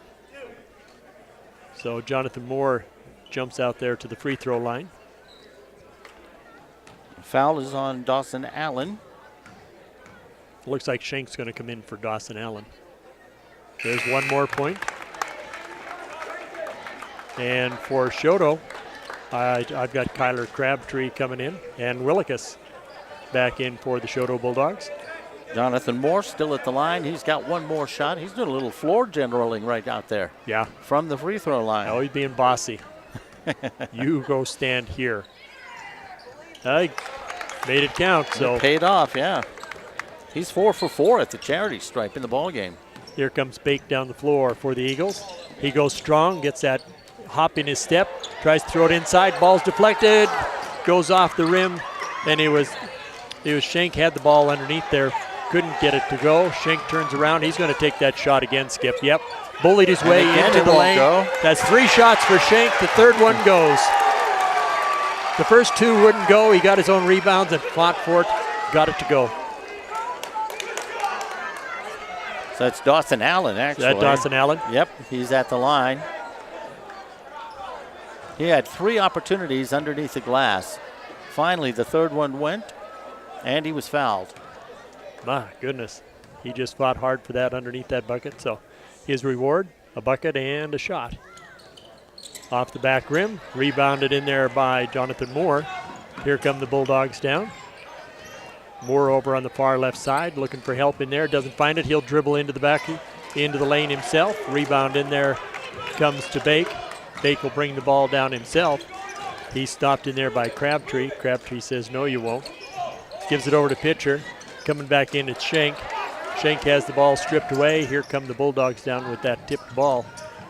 [SPEAKER 2] So Jonathan Moore jumps out there to the free throw line.
[SPEAKER 1] Foul is on Dawson Allen.
[SPEAKER 2] Looks like Shank's going to come in for Dawson Allen. There's one more point. And for Choteau, I've got Kyler Crabtree coming in and Willicus back in for the Choteau Bulldogs.
[SPEAKER 1] Jonathan Moore still at the line. He's got one more shot. He's doing a little floor generaling right out there.
[SPEAKER 2] Yeah.
[SPEAKER 1] From the free throw line.
[SPEAKER 2] Oh, he's being bossy. You go stand here. I made it count. So
[SPEAKER 1] it paid off, yeah. He's 4 for 4 at the charity stripe in the ball game.
[SPEAKER 2] Here comes Bake down the floor for the Eagles. He goes strong, gets that hop in his step, tries to throw it inside. Ball's deflected, goes off the rim, and it was Schenk had the ball underneath there. Couldn't get it to go. Schenk turns around. He's going to take that shot again, Skip. Yep. Bullied his way into the lane. That's 3 shots for Schenk. The third one goes. The first 2 wouldn't go. He got his own rebounds and fought for it. Got it to go.
[SPEAKER 1] So that's Dawson Allen, actually.
[SPEAKER 2] Is that Dawson Allen?
[SPEAKER 1] Yep. He's at the line. He had 3 opportunities underneath the glass. Finally, the third one went, and he was fouled.
[SPEAKER 2] My goodness. He just fought hard for that underneath that bucket. So his reward, a bucket and a shot. Off the back rim, rebounded in there by Jonathan Moore. Here come the Bulldogs down. Moore over on the far left side, looking for help in there. Doesn't find it. He'll dribble into the lane himself. Rebound in there comes to Bake. Bake will bring the ball down himself. He's stopped in there by Crabtree. Crabtree says, no, you won't. Gives it over to Pitcher. Coming back in, it's Schenk. Schenk has the ball stripped away. Here come the Bulldogs down with that tipped ball,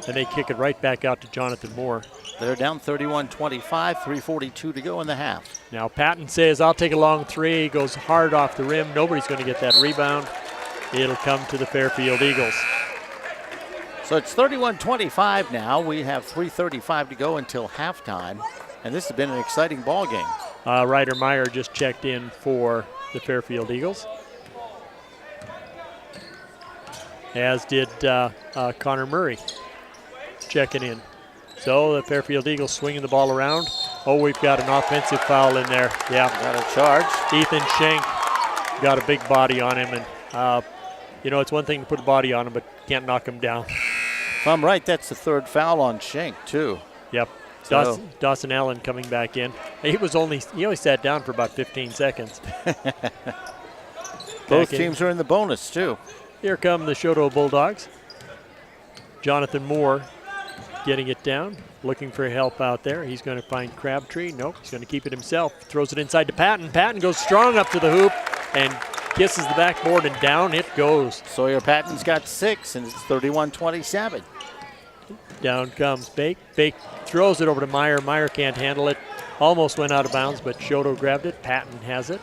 [SPEAKER 2] and they kick it right back out to Jonathan Moore.
[SPEAKER 1] They're down 31-25, 3:42 to go in the half.
[SPEAKER 2] Now Patton says, I'll take a long three, goes hard off the rim. Nobody's going to get that rebound. It'll come to the Fairfield Eagles.
[SPEAKER 1] So it's 31-25 now. We have 3:35 to go until halftime, and this has been an exciting ball game.
[SPEAKER 2] Ryder Meyer just checked in for the Fairfield Eagles, as did Connor Murray checking in. So the Fairfield Eagles swinging the ball around. Oh, we've got an offensive foul in there. Yeah.
[SPEAKER 1] Got a charge.
[SPEAKER 2] Ethan Schenk got a big body on him, and you know, it's one thing to put a body on him, but can't knock him down.
[SPEAKER 1] If I'm right, that's the third foul on Schenk, too.
[SPEAKER 2] Yep.
[SPEAKER 1] So.
[SPEAKER 2] Dawson Allen coming back in. He only sat down for about 15 seconds.
[SPEAKER 1] Both teams are in the bonus, too.
[SPEAKER 2] Here come the Choteau Bulldogs. Jonathan Moore getting it down, looking for help out there. He's going to find Crabtree. Nope, he's going to keep it himself. Throws it inside to Patton. Patton goes strong up to the hoop and kisses the backboard, and down it goes.
[SPEAKER 1] Sawyer Patton's got 6, and it's 31-27.
[SPEAKER 2] Down comes Bake. Bake throws it over to Meyer. Meyer can't handle it. Almost went out of bounds, but Choteau grabbed it. Patton has it.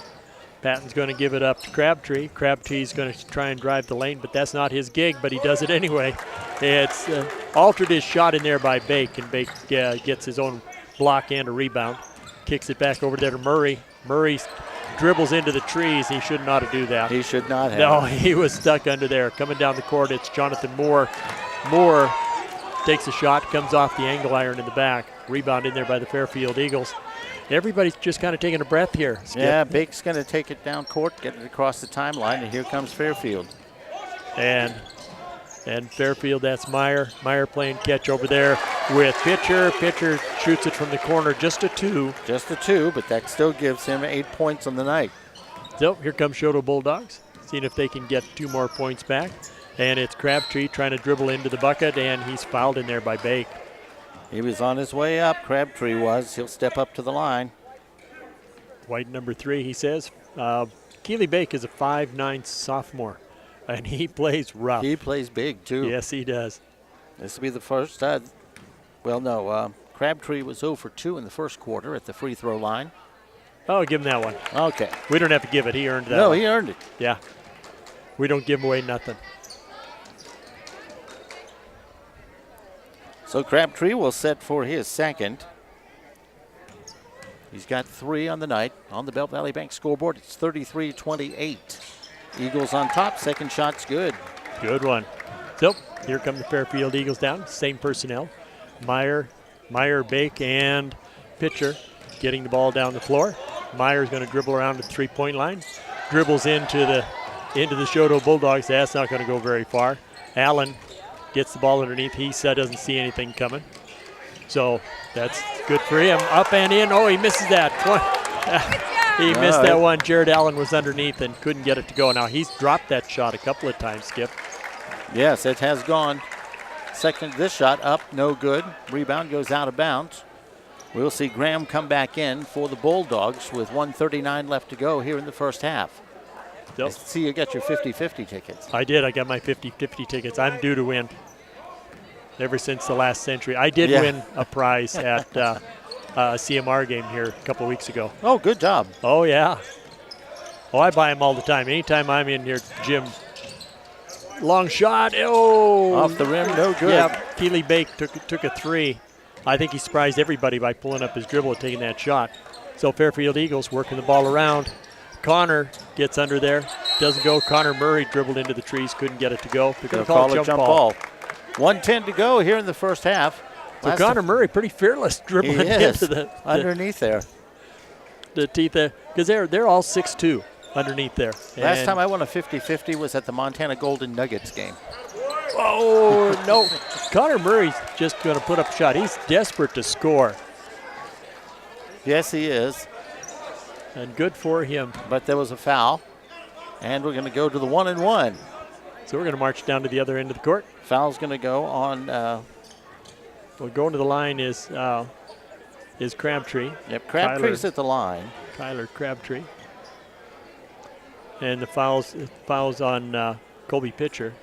[SPEAKER 2] Patton's going to give it up to Crabtree. Crabtree's going to try and drive the lane, but that's not his gig, but he does it anyway. It's altered his shot in there by Bake, and Bake gets his own block and a rebound. Kicks it back over there to Murray. Murray dribbles into the trees. He should not have do that.
[SPEAKER 1] He should not have.
[SPEAKER 2] No, he was stuck under there. Coming down the court, it's Jonathan Moore. Moore takes a shot, comes off the angle iron in the back. Rebound in there by the Fairfield Eagles. Everybody's just kind of taking a breath here. Skip.
[SPEAKER 1] Yeah, Bake's going to take it down court, get it across the timeline, and here comes Fairfield.
[SPEAKER 2] And Fairfield, that's Meyer. Meyer playing catch over there with Pitcher. Pitcher shoots it from the corner, just a 2.
[SPEAKER 1] Just a 2, but that still gives him 8 points on the night.
[SPEAKER 2] So here comes Choteau Bulldogs, seeing if they can get 2 more points back. And it's Crabtree trying to dribble into the bucket, and he's fouled in there by Bake.
[SPEAKER 1] He was on his way up, Crabtree was. He'll step up to the line.
[SPEAKER 2] White number 3, he says. Keely Bake is a 5'9" sophomore, and he plays rough.
[SPEAKER 1] He plays big, too.
[SPEAKER 2] Yes, he does.
[SPEAKER 1] This will be the first. Crabtree was 0 for 2 in the first quarter at the free throw line.
[SPEAKER 2] Oh, give him that one.
[SPEAKER 1] Okay.
[SPEAKER 2] We don't have to give it. He earned that
[SPEAKER 1] No,
[SPEAKER 2] one.
[SPEAKER 1] he earned it.
[SPEAKER 2] Yeah. We don't give away nothing.
[SPEAKER 1] So Crabtree will set for his second. He's got 3 on the night. On the Belt Valley Bank scoreboard, it's 33-28. Eagles on top. Second shot's good.
[SPEAKER 2] Good one. So here come the Fairfield Eagles down. Same personnel. Meyer, Bake, and Pitcher getting the ball down the floor. Meyer's going to dribble around the three-point line. Dribbles into the Choteau Bulldogs. That's not going to go very far. Allen gets the ball underneath. He doesn't see anything coming. So that's good for him. Up and in. Oh, he misses that. He missed that one. Jared Allen was underneath and couldn't get it to go. Now, he's dropped that shot a couple of times, Skip.
[SPEAKER 1] Yes, it has gone. This shot up, no good. Rebound goes out of bounds. We'll see Graham come back in for the Bulldogs with 1:39 left to go here in the first half. I see you got your 50-50 tickets.
[SPEAKER 2] I did. I got my 50-50 tickets. I'm due to win. Ever since the last century. I did win a prize at a CMR game here a couple of weeks ago.
[SPEAKER 1] Oh, good job.
[SPEAKER 2] Oh, yeah. Oh, I buy them all the time. Anytime I'm in here, Jim. Long shot. Oh.
[SPEAKER 1] Off the rim, no good.
[SPEAKER 2] Yeah, Keely Bake took a 3. I think he surprised everybody by pulling up his dribble and taking that shot. So Fairfield Eagles working the ball around. Connor gets under there. Doesn't go. Connor Murray dribbled into the trees. Couldn't get it to go. They're going to call a jump ball.
[SPEAKER 1] 1:10 to go here in the first half.
[SPEAKER 2] So Connor Murray pretty fearless dribbling into the
[SPEAKER 1] underneath there.
[SPEAKER 2] The teeth there. Because they're all 6'2" underneath there.
[SPEAKER 1] Last time I won a 50-50 was at the Montana Golden Nuggets game.
[SPEAKER 2] Oh, no. Connor Murray's just going to put up a shot. He's desperate to score.
[SPEAKER 1] Yes, he is.
[SPEAKER 2] And good for him.
[SPEAKER 1] But there was a foul. And we're going to go to the 1-and-1.
[SPEAKER 2] So we're going to march down to the other end of the court.
[SPEAKER 1] Foul's going to go on.
[SPEAKER 2] Well, going to the line is Crabtree.
[SPEAKER 1] Yep, Crabtree's at the line.
[SPEAKER 2] Tyler Crabtree. And the fouls on Colby Pitcher.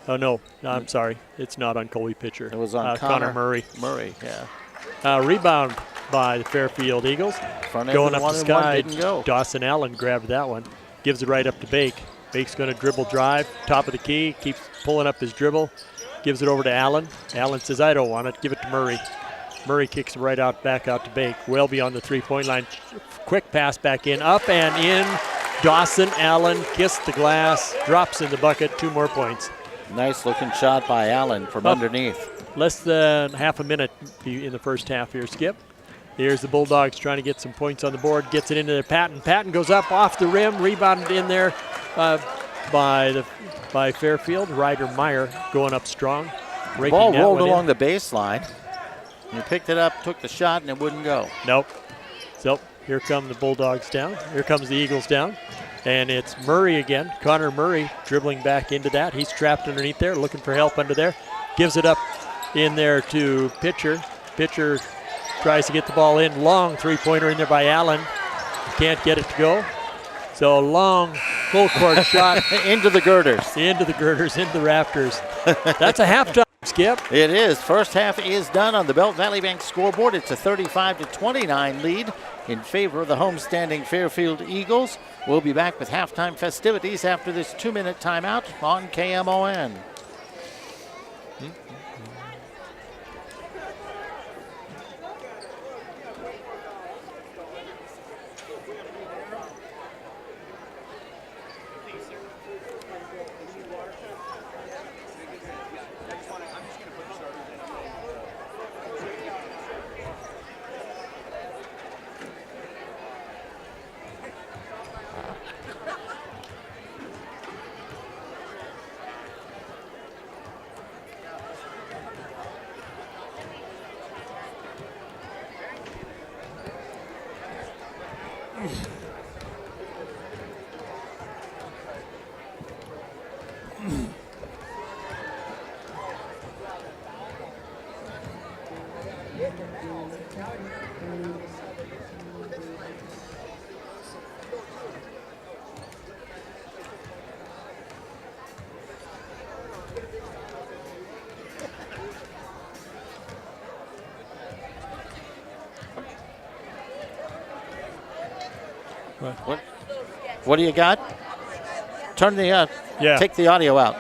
[SPEAKER 2] Oh, no, I'm sorry. It's not on Colby pitcher.
[SPEAKER 1] It was on
[SPEAKER 2] Connor Murray.
[SPEAKER 1] Murray, yeah.
[SPEAKER 2] Rebound by the Fairfield Eagles.
[SPEAKER 1] Front end
[SPEAKER 2] Going
[SPEAKER 1] of
[SPEAKER 2] up
[SPEAKER 1] the
[SPEAKER 2] the
[SPEAKER 1] 1-and-1
[SPEAKER 2] sky.
[SPEAKER 1] didn't go.
[SPEAKER 2] Dawson Allen grabbed that one. Gives it right up to Bake. Bake's going to dribble drive. Top of the key. Keeps pulling up his dribble. Gives it over to Allen. Allen says, I don't want it. Give it to Murray. Murray kicks it right out, back out to Bake. Well beyond the three-point line. Quick pass back in. Up and in. Dawson Allen kissed the glass. Drops in the bucket. 2 more points.
[SPEAKER 1] Nice looking shot by Allen from underneath.
[SPEAKER 2] Less than half a minute in the first half here, Skip. Here's the Bulldogs trying to get some points on the board. Gets it into their Patton. Patton goes up off the rim. Rebounded in there by Fairfield. Ryder Meyer going up strong.
[SPEAKER 1] Ball rolled along the baseline. He picked it up, took the shot, and it wouldn't go.
[SPEAKER 2] Nope. So here come the Bulldogs down. Here comes the Eagles down. And it's Murray again. Connor Murray dribbling back into that. He's trapped underneath there, looking for help under there. Gives it up in there to Pitcher. Pitcher tries to get the ball in. Long three-pointer in there by Allen. Can't get it to go. So long full court shot.
[SPEAKER 1] Into the girders.
[SPEAKER 2] Into the girders, into the rafters. That's a halftime, Skip.
[SPEAKER 1] It is. First half is done on the Belt Valley Bank scoreboard. It's a 35-29 lead in favor of the homestanding Fairfield Eagles. We'll be back with halftime festivities after this 2-minute timeout on KMON. What do you got? Turn the take the audio out.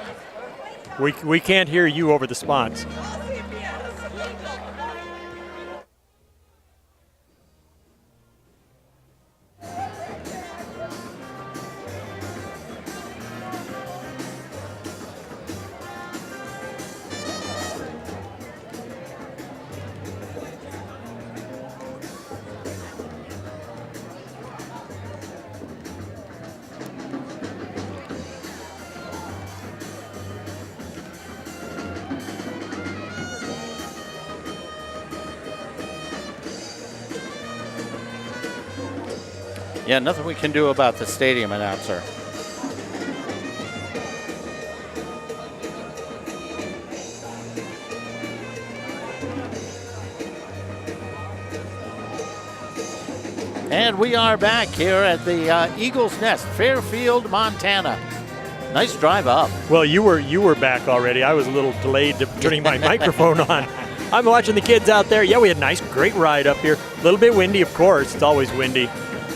[SPEAKER 2] We can't hear you over the spots.
[SPEAKER 1] Yeah, nothing we can do about the stadium announcer. And we are back here at the Eagles Nest, Fairfield, Montana. Nice drive up.
[SPEAKER 2] Well, you were back already. I was a little delayed turning my microphone on. I'm watching the kids out there. Yeah, we had a nice, great ride up here. A little bit windy, of course. It's always windy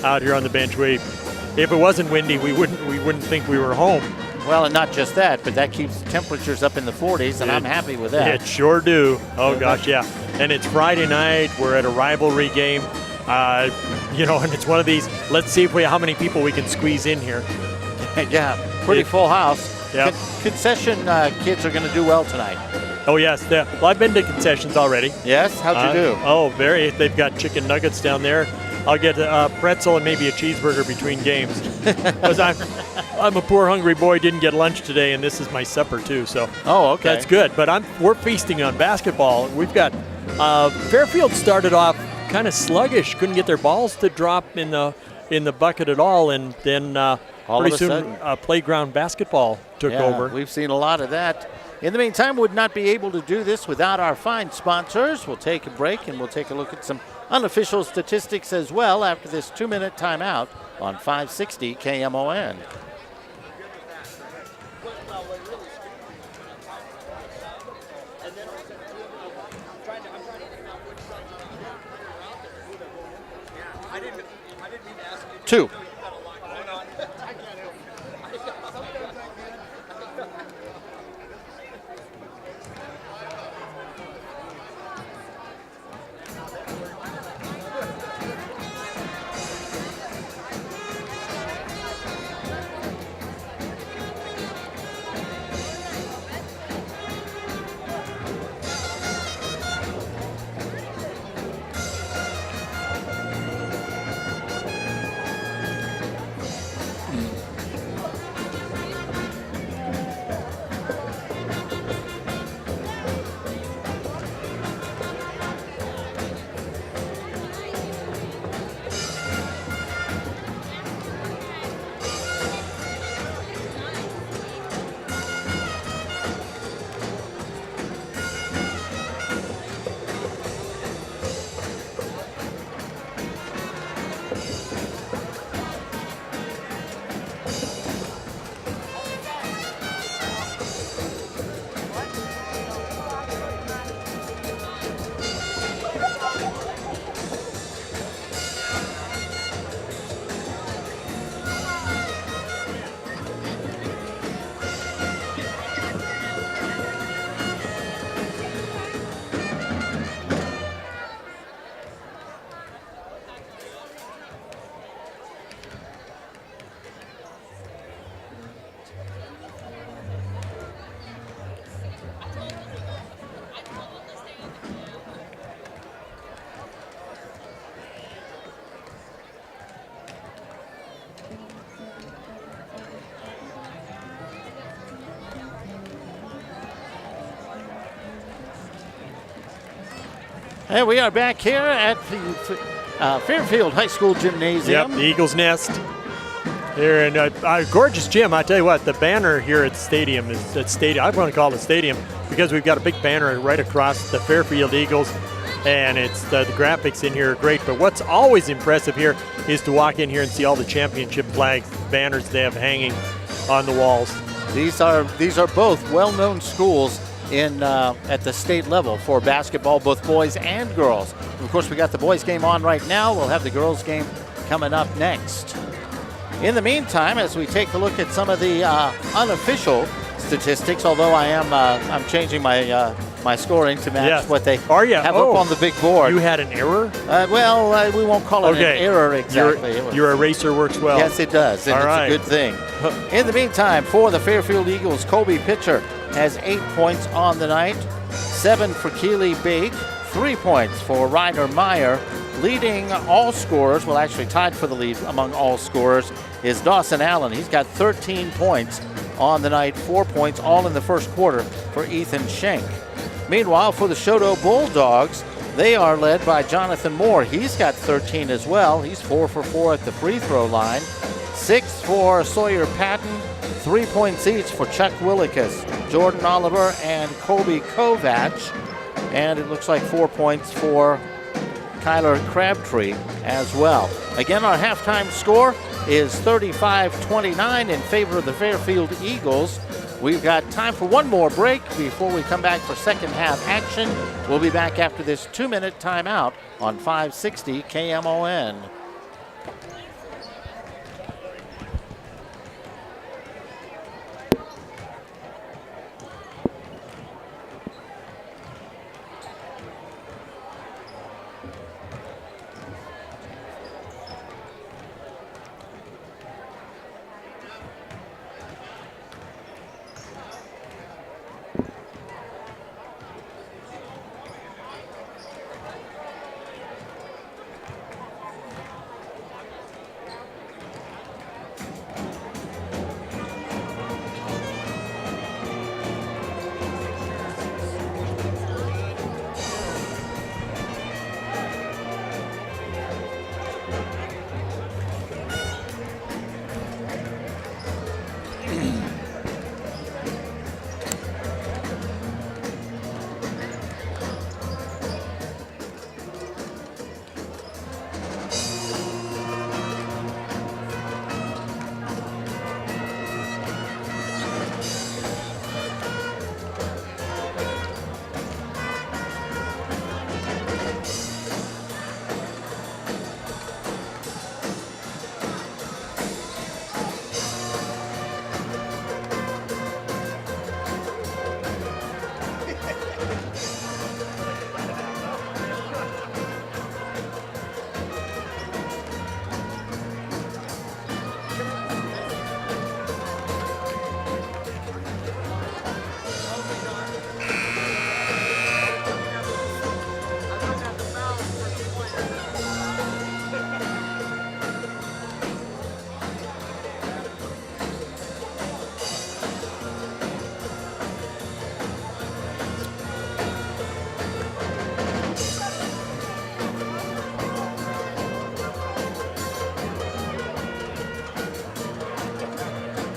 [SPEAKER 2] out here on the bench. If it wasn't windy, we wouldn't think we were home.
[SPEAKER 1] Well, and not just that, but that keeps temperatures up in the 40s, and I'm happy with that.
[SPEAKER 2] It sure do. Oh gosh, yeah. And it's Friday night. We're at a rivalry game. And it's one of these. Let's see how many people we can squeeze in here.
[SPEAKER 1] Yeah, pretty full house.
[SPEAKER 2] Yeah.
[SPEAKER 1] Concession kids are going to do well tonight.
[SPEAKER 2] Oh yes, well, I've been to concessions already.
[SPEAKER 1] Yes, how'd you do?
[SPEAKER 2] Oh, very. They've got chicken nuggets down there. I'll get a pretzel and maybe a cheeseburger between games. Because I'm a poor hungry boy, didn't get lunch today, and this is my supper too. So
[SPEAKER 1] okay,
[SPEAKER 2] that's good. But we're feasting on basketball. We've got Fairfield started off kind of sluggish, couldn't get their balls to drop in the bucket at all, and then pretty soon playground basketball took over.
[SPEAKER 1] We've seen a lot of that. In the meantime, would not be able to do this without our fine sponsors. We'll take a break and we'll take a look at some unofficial statistics as well after this 2-minute timeout on 560 KMON. 2. And we are back here at the Fairfield High School Gymnasium.
[SPEAKER 2] Yep, the Eagles Nest. Here in a gorgeous gym. I tell you what, the banner here at stadium is at stadium. I want to call it stadium because we've got a big banner right across the Fairfield Eagles, and it's the graphics in here are great. But what's always impressive here is to walk in here and see all the championship flags, banners they have hanging on the walls.
[SPEAKER 1] These are both well-known schools in at the state level for basketball, both boys and girls. Of course, we got the boys game on right now. We'll have the girls game coming up next. In the meantime, as we take a look at some of the unofficial statistics, although I'm changing my scoring to match what they have up on the big board.
[SPEAKER 2] You had an error?
[SPEAKER 1] We won't call it an error exactly.
[SPEAKER 2] Your eraser works well.
[SPEAKER 1] Yes, it does, and it's a good thing. In the meantime, for the Fairfield Eagles, Kobe Pitcher has 8 points on the night, 7 for Keely Bake, 3 points for Ryder Meyer. Leading all scorers, well, actually tied for the lead among all scorers, is Dawson Allen. He's got 13 points on the night, 4 points all in the first quarter for Ethan Schenk. Meanwhile, for the Choteau Bulldogs, they are led by Jonathan Moore. He's got 13 as well. He's 4 for 4 at the free throw line. 6 for Sawyer Patton, 3 points each for Chuck Willikas, Jordan Oliver, and Colby Kovach. And it looks like 4 points for Kyler Crabtree as well. Again, our halftime score is 35-29 in favor of the Fairfield Eagles. We've got time for one more break before we come back for second half action. We'll be back after this 2-minute timeout on 560 KMON.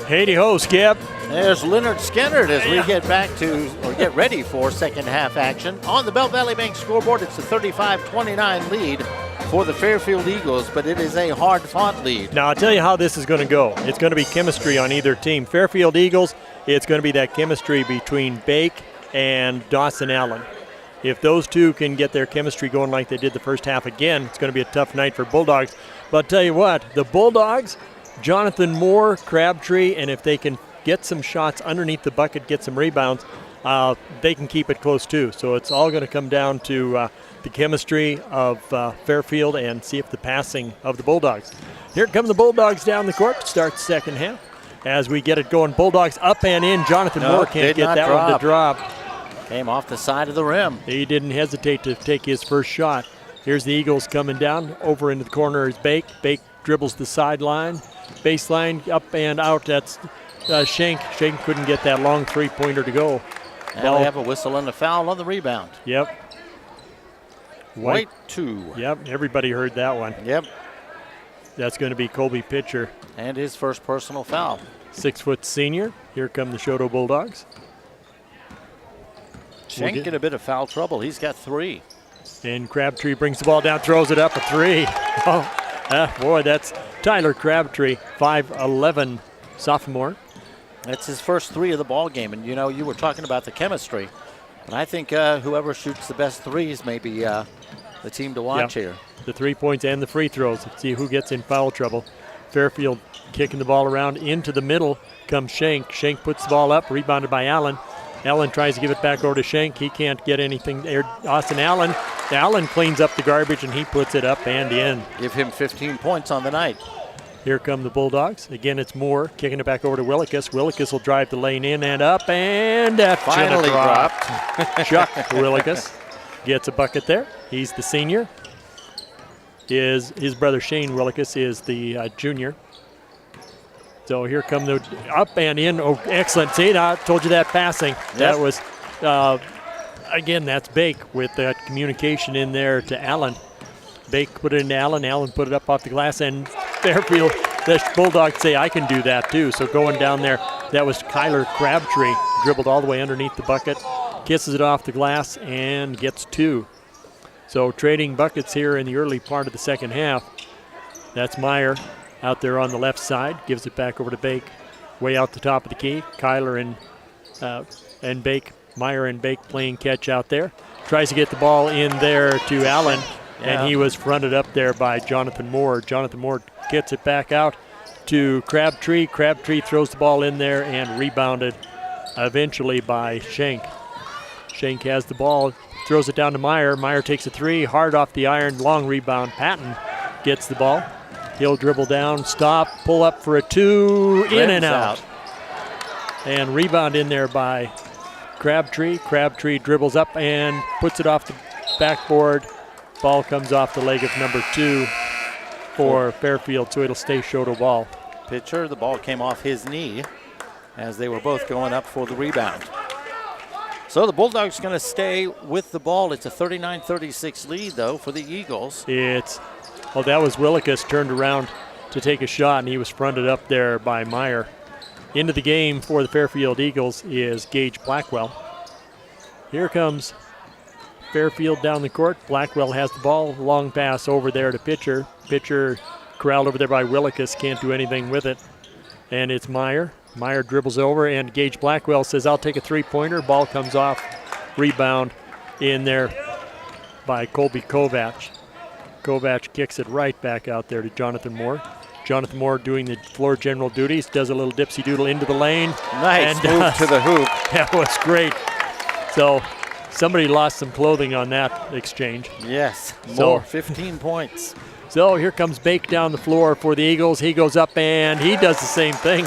[SPEAKER 2] Hey ho, Skip.
[SPEAKER 1] There's Leonard Skennard as we get back to, or get ready for second half action. On the Bell Valley Bank scoreboard, it's a 35-29 lead for the Fairfield Eagles, but it is a hard-fought lead.
[SPEAKER 2] Now, I'll tell you how this is going to go. It's going to be chemistry on either team. Fairfield Eagles, it's going to be that chemistry between Bake and Dawson Allen. If those two can get their chemistry going like they did the first half again, it's going to be a tough night for Bulldogs. But I'll tell you what, the Bulldogs, Jonathan Moore, Crabtree, and if they can get some shots underneath the bucket, get some rebounds, they can keep it close too. So it's all going to come down to the chemistry of Fairfield and see if the passing of the Bulldogs. Here come the Bulldogs down the court to start the second half. As we get it going, Bulldogs up and in. Jonathan Moore can't get that one to drop.
[SPEAKER 1] Came off the side of the rim.
[SPEAKER 2] He didn't hesitate to take his first shot. Here's the Eagles coming down. Over into the corner is Bake. Bake dribbles the sideline. Baseline up and out. That's Schenk. Schenk couldn't get that long three-pointer to go.
[SPEAKER 1] And we have a whistle and a foul on the rebound.
[SPEAKER 2] Yep.
[SPEAKER 1] White 2.
[SPEAKER 2] Yep, everybody heard that one.
[SPEAKER 1] Yep.
[SPEAKER 2] That's going to be Colby Pitcher.
[SPEAKER 1] And his first personal foul.
[SPEAKER 2] 6-foot senior. Here come the Choteau Bulldogs.
[SPEAKER 1] Schenk in a bit of foul trouble. He's got 3.
[SPEAKER 2] And Crabtree brings the ball down, throws it up a 3. Boy, that's Tyler Crabtree, 5'11", sophomore.
[SPEAKER 1] That's his first 3 of the ball game. And, you know, you were talking about the chemistry. And I think whoever shoots the best threes may be the team to watch here.
[SPEAKER 2] The 3 points and the free throws. Let's see who gets in foul trouble. Fairfield kicking the ball around into the middle comes Schenk. Schenk puts the ball up, rebounded by Allen. Allen tries to give it back over to Schenk. He can't get anything there. Austin Allen. Allen cleans up the garbage and he puts it up and in.
[SPEAKER 1] Give him 15 points on the night.
[SPEAKER 2] Here come the Bulldogs. Again, it's Moore kicking it back over to Willikis. Willikis will drive the lane in and up, and that
[SPEAKER 1] finally dropped.
[SPEAKER 2] Chuck Willikis gets a bucket there. He's the senior. His brother Shane Willikis is the junior. So here come the up and in. Oh, excellent. See, I told you that passing. Yep. That was, again, that's Bake with that communication in there to Allen. Bake put it into Allen. Allen put it up off the glass, and Fairfield, the Bulldogs say, I can do that too. So going down there, that was Kyler Crabtree. Dribbled all the way underneath the bucket, kisses it off the glass, and gets 2. So trading buckets here in the early part of the second half. That's Meyer out there on the left side. Gives it back over to Bake. Way out the top of the key. Kyler and Bake. Meyer and Bake playing catch out there. Tries to get the ball in there to Allen. And he was fronted up there by Jonathan Moore. Jonathan Moore gets it back out to Crabtree. Crabtree throws the ball in there and rebounded eventually by Schenk. Schenk has the ball, throws it down to Meyer. Meyer takes a 3, hard off the iron, long rebound. Patton gets the ball. He'll dribble down, stop, pull up for a 2, in and out. And rebound in there by Crabtree. Crabtree dribbles up and puts it off the backboard. Ball comes off the leg of number 2 for Fairfield, so it'll stay Choteau ball.
[SPEAKER 1] Pitcher, the ball came off his knee as they were both going up for the rebound. So the Bulldogs going to stay with the ball. It's a 39-36 lead, though, for the Eagles.
[SPEAKER 2] That was Willikis turned around to take a shot, and he was fronted up there by Meyer. Into the game for the Fairfield Eagles is Gage Blackwell. Here comes Fairfield down the court. Blackwell has the ball. Long pass over there to Pitcher. Pitcher corralled over there by Willikis. Can't do anything with it. And it's Meyer. Meyer dribbles over, and Gage Blackwell says, I'll take a 3-pointer. Ball comes off. Rebound in there by Colby Kovac. Kovac kicks it right back out there to Jonathan Moore. Jonathan Moore doing the floor general duties. Does a little dipsy-doodle into the lane.
[SPEAKER 1] Nice move to the hoop.
[SPEAKER 2] That was great. So somebody lost some clothing on that exchange.
[SPEAKER 1] Yes, Moore, 15 points.
[SPEAKER 2] So here comes Bake down the floor for the Eagles. He goes up and he does the same thing.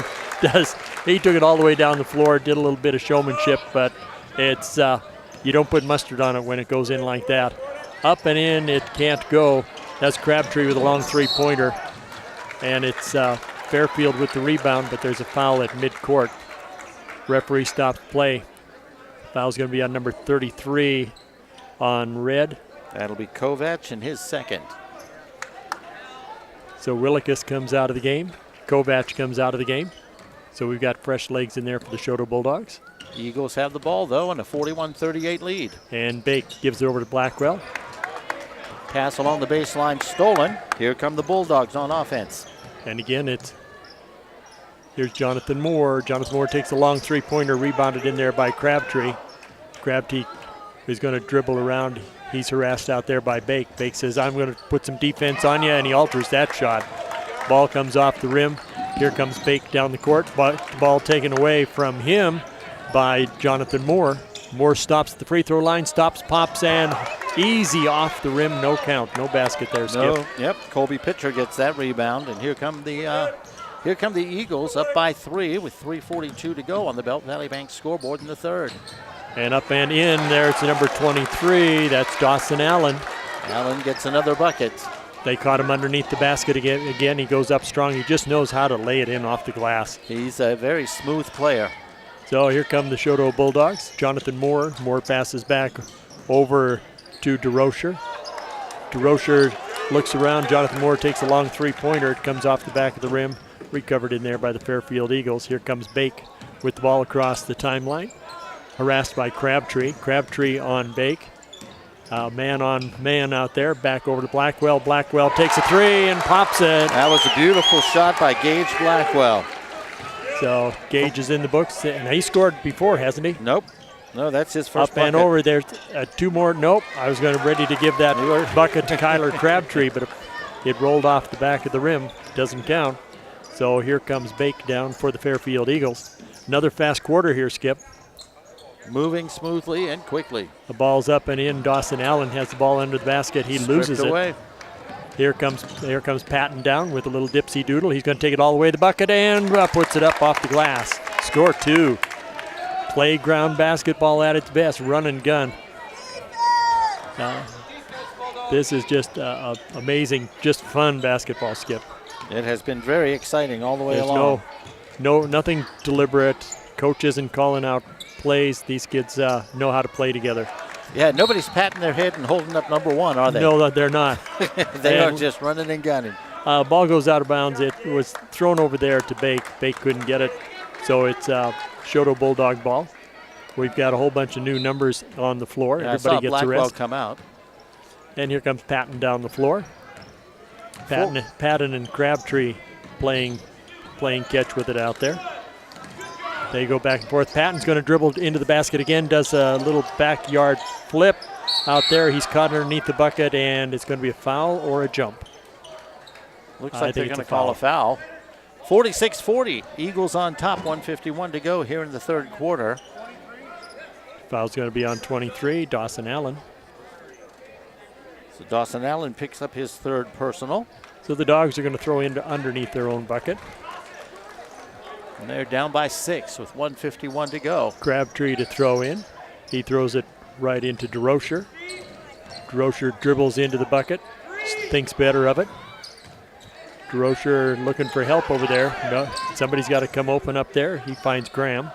[SPEAKER 2] He took it all the way down the floor, did a little bit of showmanship, but it's you don't put mustard on it when it goes in like that. Up and in, it can't go. That's Crabtree with a long 3-pointer. And it's Fairfield with the rebound, but there's a foul at midcourt. Referee stops play. Foul's going to be on number 33 on red.
[SPEAKER 1] That'll be Kovac in his second.
[SPEAKER 2] So Willikis comes out of the game. Kovac comes out of the game. So we've got fresh legs in there for the Choteau Bulldogs.
[SPEAKER 1] Eagles have the ball, though, and a 41-38 lead.
[SPEAKER 2] And Bake gives it over to Blackwell.
[SPEAKER 1] Pass along the baseline stolen. Here come the Bulldogs on offense.
[SPEAKER 2] And again, here's Jonathan Moore. Jonathan Moore takes a long three-pointer, rebounded in there by Crabtree. Crabtree is going to dribble around. He's harassed out there by Bake. Bake says, I'm going to put some defense on you, and he alters that shot. Ball comes off the rim. Here comes Bake down the court. Ball taken away from him by Jonathan Moore. Moore stops at the free throw line, stops, pops, and easy off the rim. No count, no basket there, Skip.
[SPEAKER 1] No, yep, Colby Pitcher gets that rebound, and here come the Eagles up by 3 with 3:42 to go on the Belt Valley Bank scoreboard in the third.
[SPEAKER 2] And up and in there, it's number 23. That's Dawson Allen.
[SPEAKER 1] Allen gets another bucket.
[SPEAKER 2] They caught him underneath the basket again. He goes up strong. He just knows how to lay it in off the glass.
[SPEAKER 1] He's a very smooth player.
[SPEAKER 2] So here come the Choteau Bulldogs. Jonathan Moore. Moore passes back over to DeRocher. DeRocher looks around. Jonathan Moore takes a long three-pointer. It comes off the back of the rim. Recovered in there by the Fairfield Eagles. Here comes Bake with the ball across the timeline. Harassed by Crabtree. Crabtree on Bake. Man on man out there. Back over to Blackwell. Blackwell takes a three and pops it.
[SPEAKER 1] That was a beautiful shot by Gage Blackwell.
[SPEAKER 2] So Gage is in the books. And he scored before, hasn't he?
[SPEAKER 1] Nope. No, that's his first
[SPEAKER 2] Up and
[SPEAKER 1] bucket.
[SPEAKER 2] over there. Two more. Nope. I was ready to give that bucket to Kyler Crabtree, but it rolled off the back of the rim. Doesn't count. So here comes Bake down for the Fairfield Eagles. Another fast quarter here, Skip.
[SPEAKER 1] Moving smoothly and quickly.
[SPEAKER 2] The ball's up and in. Dawson Allen has the ball under the basket. He loses
[SPEAKER 1] away.
[SPEAKER 2] it. Here comes Patton down with a little dipsy doodle. He's going to take it all the way to the bucket and puts it up off the glass. Score 2. Playground basketball at its best. Run and gun. This is just amazing, just fun basketball, Skip.
[SPEAKER 1] It has been very exciting all the way
[SPEAKER 2] There's
[SPEAKER 1] along.
[SPEAKER 2] Nothing deliberate. Coach isn't calling out plays. These kids know how to play together.
[SPEAKER 1] Yeah, nobody's patting their head and holding up number 1, are they?
[SPEAKER 2] No, they're not.
[SPEAKER 1] They are just running and gunning.
[SPEAKER 2] Ball goes out of bounds. It was thrown over there to Bake. Bake couldn't get it. So it's Choteau Bulldog ball. We've got a whole bunch of new numbers on the floor.
[SPEAKER 1] Yeah,
[SPEAKER 2] Everybody
[SPEAKER 1] I saw
[SPEAKER 2] gets
[SPEAKER 1] Blackwell
[SPEAKER 2] a rest.
[SPEAKER 1] come out.
[SPEAKER 2] And here comes Patton down the floor. Patton and Crabtree playing catch with it out there. They go back and forth. Patton's going to dribble into the basket again, does a little backyard flip out there. He's caught underneath the bucket, and it's going to be a foul or a jump.
[SPEAKER 1] Looks like they're going to call a foul. 46-40, Eagles on top, 1:51 to go here in the third quarter.
[SPEAKER 2] Foul's going to be on 23, Dawson Allen.
[SPEAKER 1] So Dawson Allen picks up his third personal.
[SPEAKER 2] So the Dogs are going to throw into underneath their own bucket.
[SPEAKER 1] And they're down by 6 with 1:51 to go.
[SPEAKER 2] Crabtree to throw in. He throws it right into DeRocher. DeRocher dribbles into the bucket, thinks better of it. DeRocher looking for help over there. No, somebody's got to come open up there. He finds Graham.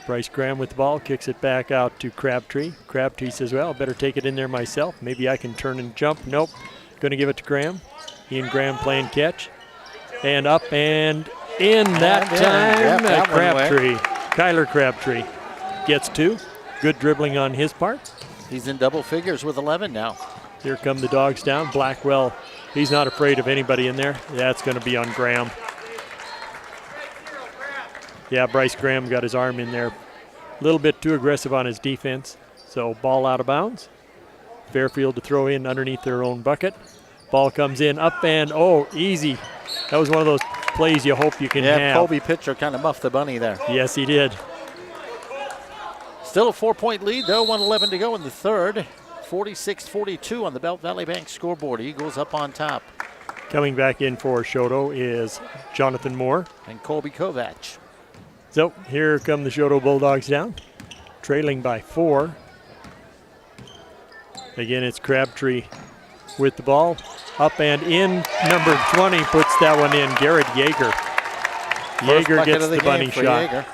[SPEAKER 2] Bryce Graham with the ball, kicks it back out to Crabtree. Crabtree says, well, better take it in there myself. Maybe I can turn and jump. Nope. Going to give it to Graham. He and Graham playing catch. And up and in that time.
[SPEAKER 1] Yep,
[SPEAKER 2] Crabtree. Kyler Crabtree gets 2. Good dribbling on his part.
[SPEAKER 1] He's in double figures with 11 now.
[SPEAKER 2] Here come the Dogs down. Blackwell, he's not afraid of anybody in there. That's going to be on Graham. Yeah, Bryce Graham got his arm in there. A little bit too aggressive on his defense. So ball out of bounds. Fairfield to throw in underneath their own bucket. Ball comes in, up and, easy. That was one of those plays you hope you can have.
[SPEAKER 1] Yeah, Colby Pitcher kind of muffed the bunny there.
[SPEAKER 2] Yes, he did.
[SPEAKER 1] Still a 4-point lead, though, 1:11 to go in the third. 46-42 on the Belt Valley Bank scoreboard. Eagles up on top.
[SPEAKER 2] Coming back in for Choteau is Jonathan Moore.
[SPEAKER 1] And Colby Kovac.
[SPEAKER 2] So here come the Choteau Bulldogs down, trailing by 4. Again, it's Crabtree with the ball. Up and in, number 20 puts that one in, Garrett Yeager. Yeager gets the bunny shot.
[SPEAKER 1] Yeager.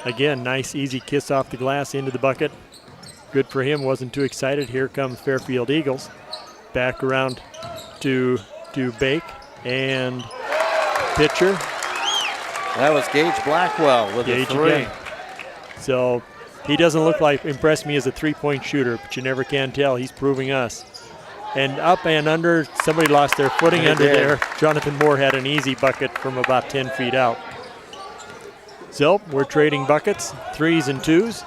[SPEAKER 2] Again, nice easy kiss off the glass into the bucket. Good for him, wasn't too excited. Here comes Fairfield Eagles. Back around to Bake and Pitcher.
[SPEAKER 1] That was Gage Blackwell with
[SPEAKER 2] Gage
[SPEAKER 1] a 3.
[SPEAKER 2] again. So he doesn't look like impressed me as a three-point shooter, but you never can tell. He's proving us. And up and under, somebody lost their footing under there. Jonathan Moore had an easy bucket from about 10 feet out. So we're trading buckets, 3s and 2s.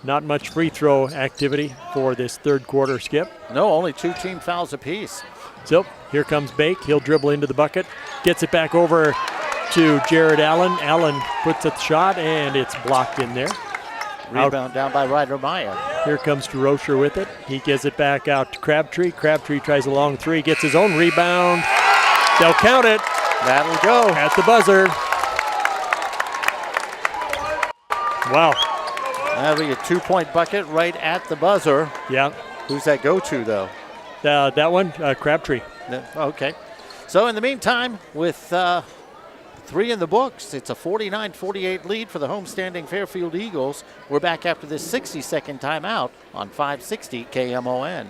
[SPEAKER 2] Not much free throw activity for this third quarter, Skip.
[SPEAKER 1] No, only 2 team fouls apiece.
[SPEAKER 2] So here comes Bake. He'll dribble into the bucket, gets it back over to Jared Allen. Allen puts a shot, and it's blocked in there.
[SPEAKER 1] Rebound down by Ryder Meyer.
[SPEAKER 2] Here comes DeRocher with it. He gives it back out to Crabtree. Crabtree tries a long 3, gets his own rebound. They'll count it.
[SPEAKER 1] That'll go.
[SPEAKER 2] At the buzzer. Wow.
[SPEAKER 1] That'll be a 2-point bucket right at the buzzer.
[SPEAKER 2] Yeah.
[SPEAKER 1] Who's that go to, though?
[SPEAKER 2] That one, Crabtree.
[SPEAKER 1] Okay. So in the meantime, with 3 in the books, it's a 49-48 lead for the homestanding Fairfield Eagles. We're back after this 60-second timeout on 560 KMON.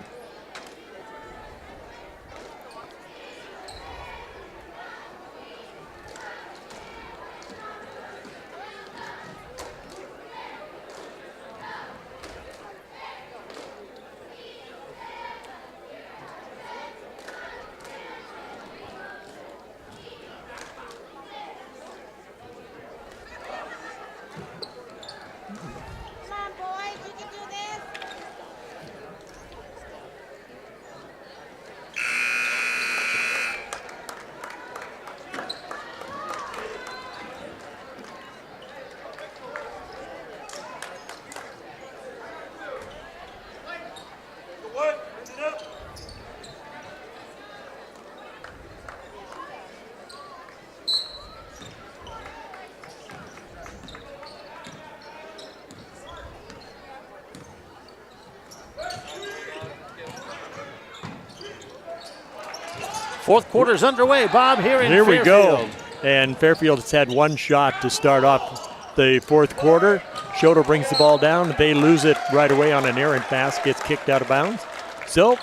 [SPEAKER 1] Fourth quarter's underway, Bob, here in Fairfield.
[SPEAKER 2] Here we go. And Fairfield has had one shot to start off the fourth quarter. Choteau brings the ball down. They lose it right away on an errant pass, gets kicked out of bounds. So,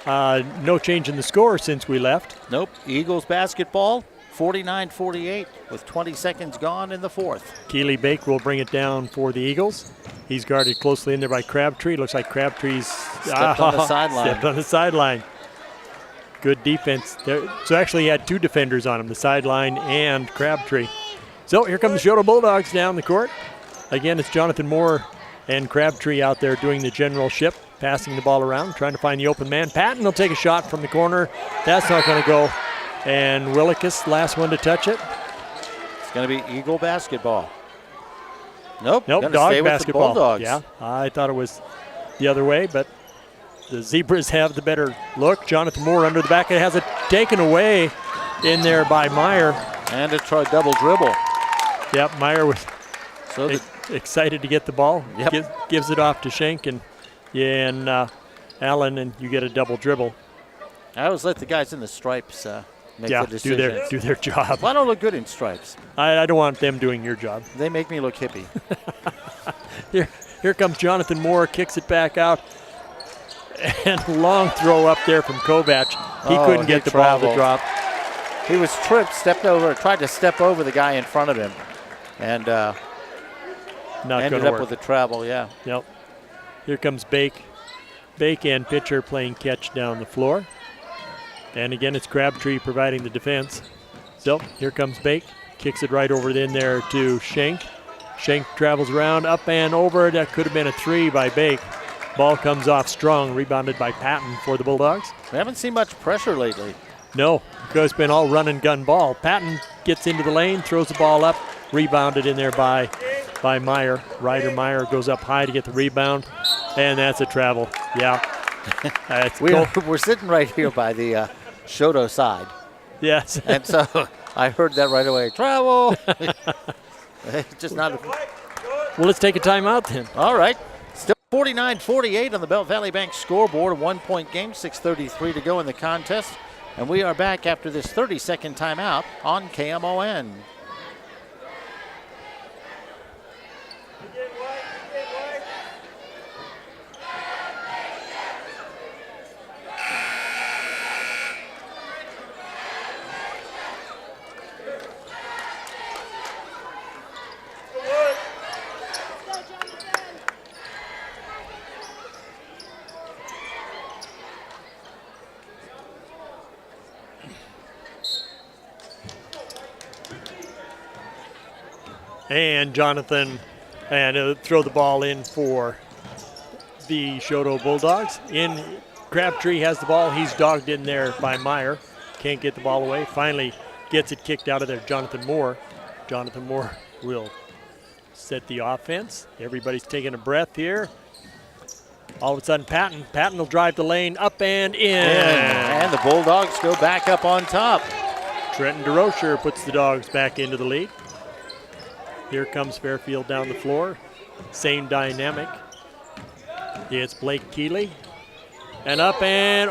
[SPEAKER 2] no change in the score since we left.
[SPEAKER 1] Nope. Eagles basketball, 49-48 with 20 seconds gone in the fourth.
[SPEAKER 2] Keely Bake will bring it down for the Eagles. He's guarded closely in there by Crabtree. Looks like Crabtree's
[SPEAKER 1] stepped on the sideline.
[SPEAKER 2] Stepped on the sideline. Good defense. So actually he had 2 defenders on him, the sideline and Crabtree. So here come the Choteau Bulldogs down the court. Again, it's Jonathan Moore and Crabtree out there doing the general ship, passing the ball around, trying to find the open man. Patton will take a shot from the corner. That's not going to go. And Willikis, last one to touch it.
[SPEAKER 1] It's going to be Eagle basketball. Nope,
[SPEAKER 2] Dog
[SPEAKER 1] stay with
[SPEAKER 2] basketball.
[SPEAKER 1] The Bulldogs.
[SPEAKER 2] Yeah, I thought it was the other way, but the Zebras have the better look. Jonathan Moore under the back. It has it taken away in there by Meyer.
[SPEAKER 1] And a double dribble.
[SPEAKER 2] Yep, Meyer was
[SPEAKER 1] so
[SPEAKER 2] excited to get the ball.
[SPEAKER 1] Yep.
[SPEAKER 2] Gives it off to Schenk and Allen, and you get a double dribble.
[SPEAKER 1] I always let the guys in the stripes make the
[SPEAKER 2] do
[SPEAKER 1] decisions.
[SPEAKER 2] their job.
[SPEAKER 1] Well, I don't look good in stripes.
[SPEAKER 2] I don't want them doing your job.
[SPEAKER 1] They make me look hippie.
[SPEAKER 2] Here comes Jonathan Moore, kicks it back out. And long throw up there from Kovac. He couldn't get the ball to drop.
[SPEAKER 1] He was tripped, tried to step over the guy in front of him. And ended up with a travel, yeah.
[SPEAKER 2] Yep. Here comes Bake. Bake and pitcher playing catch down the floor. And again, it's Crabtree providing the defense. So here comes Bake. Kicks it right over in there to Schenk. Schenk travels around, up and over. That could have been a 3 by Bake. Ball comes off strong, rebounded by Patton for the Bulldogs.
[SPEAKER 1] We haven't seen much pressure lately.
[SPEAKER 2] No, because it's been all run and gun ball. Patton gets into the lane, throws the ball up, rebounded in there by Meyer. Ryder Meyer goes up high to get the rebound, and that's a travel. Yeah.
[SPEAKER 1] We're sitting right here by the Choteau side.
[SPEAKER 2] Yes.
[SPEAKER 1] And so I heard that right away. Travel. Just not.
[SPEAKER 2] Well, let's take a timeout then.
[SPEAKER 1] All right. Still 49-48 on the Belt Valley Bank scoreboard. A 1-point game, 6:33 to go in the contest. And we are back after this 30-second timeout on KMON.
[SPEAKER 2] And Jonathan, and throw the ball in for the Choteau Bulldogs. Crabtree has the ball. He's dogged in there by Meyer. Can't get the ball away. Finally gets it kicked out of there. Jonathan Moore. Jonathan Moore will set the offense. Everybody's taking a breath here. All of a sudden, Patton will drive the lane up and in.
[SPEAKER 1] And the Bulldogs go back up on top.
[SPEAKER 2] Trenton DeRocher puts the Dogs back into the lead. Here comes Fairfield down the floor. Same dynamic. It's Blake Keeley. And up and,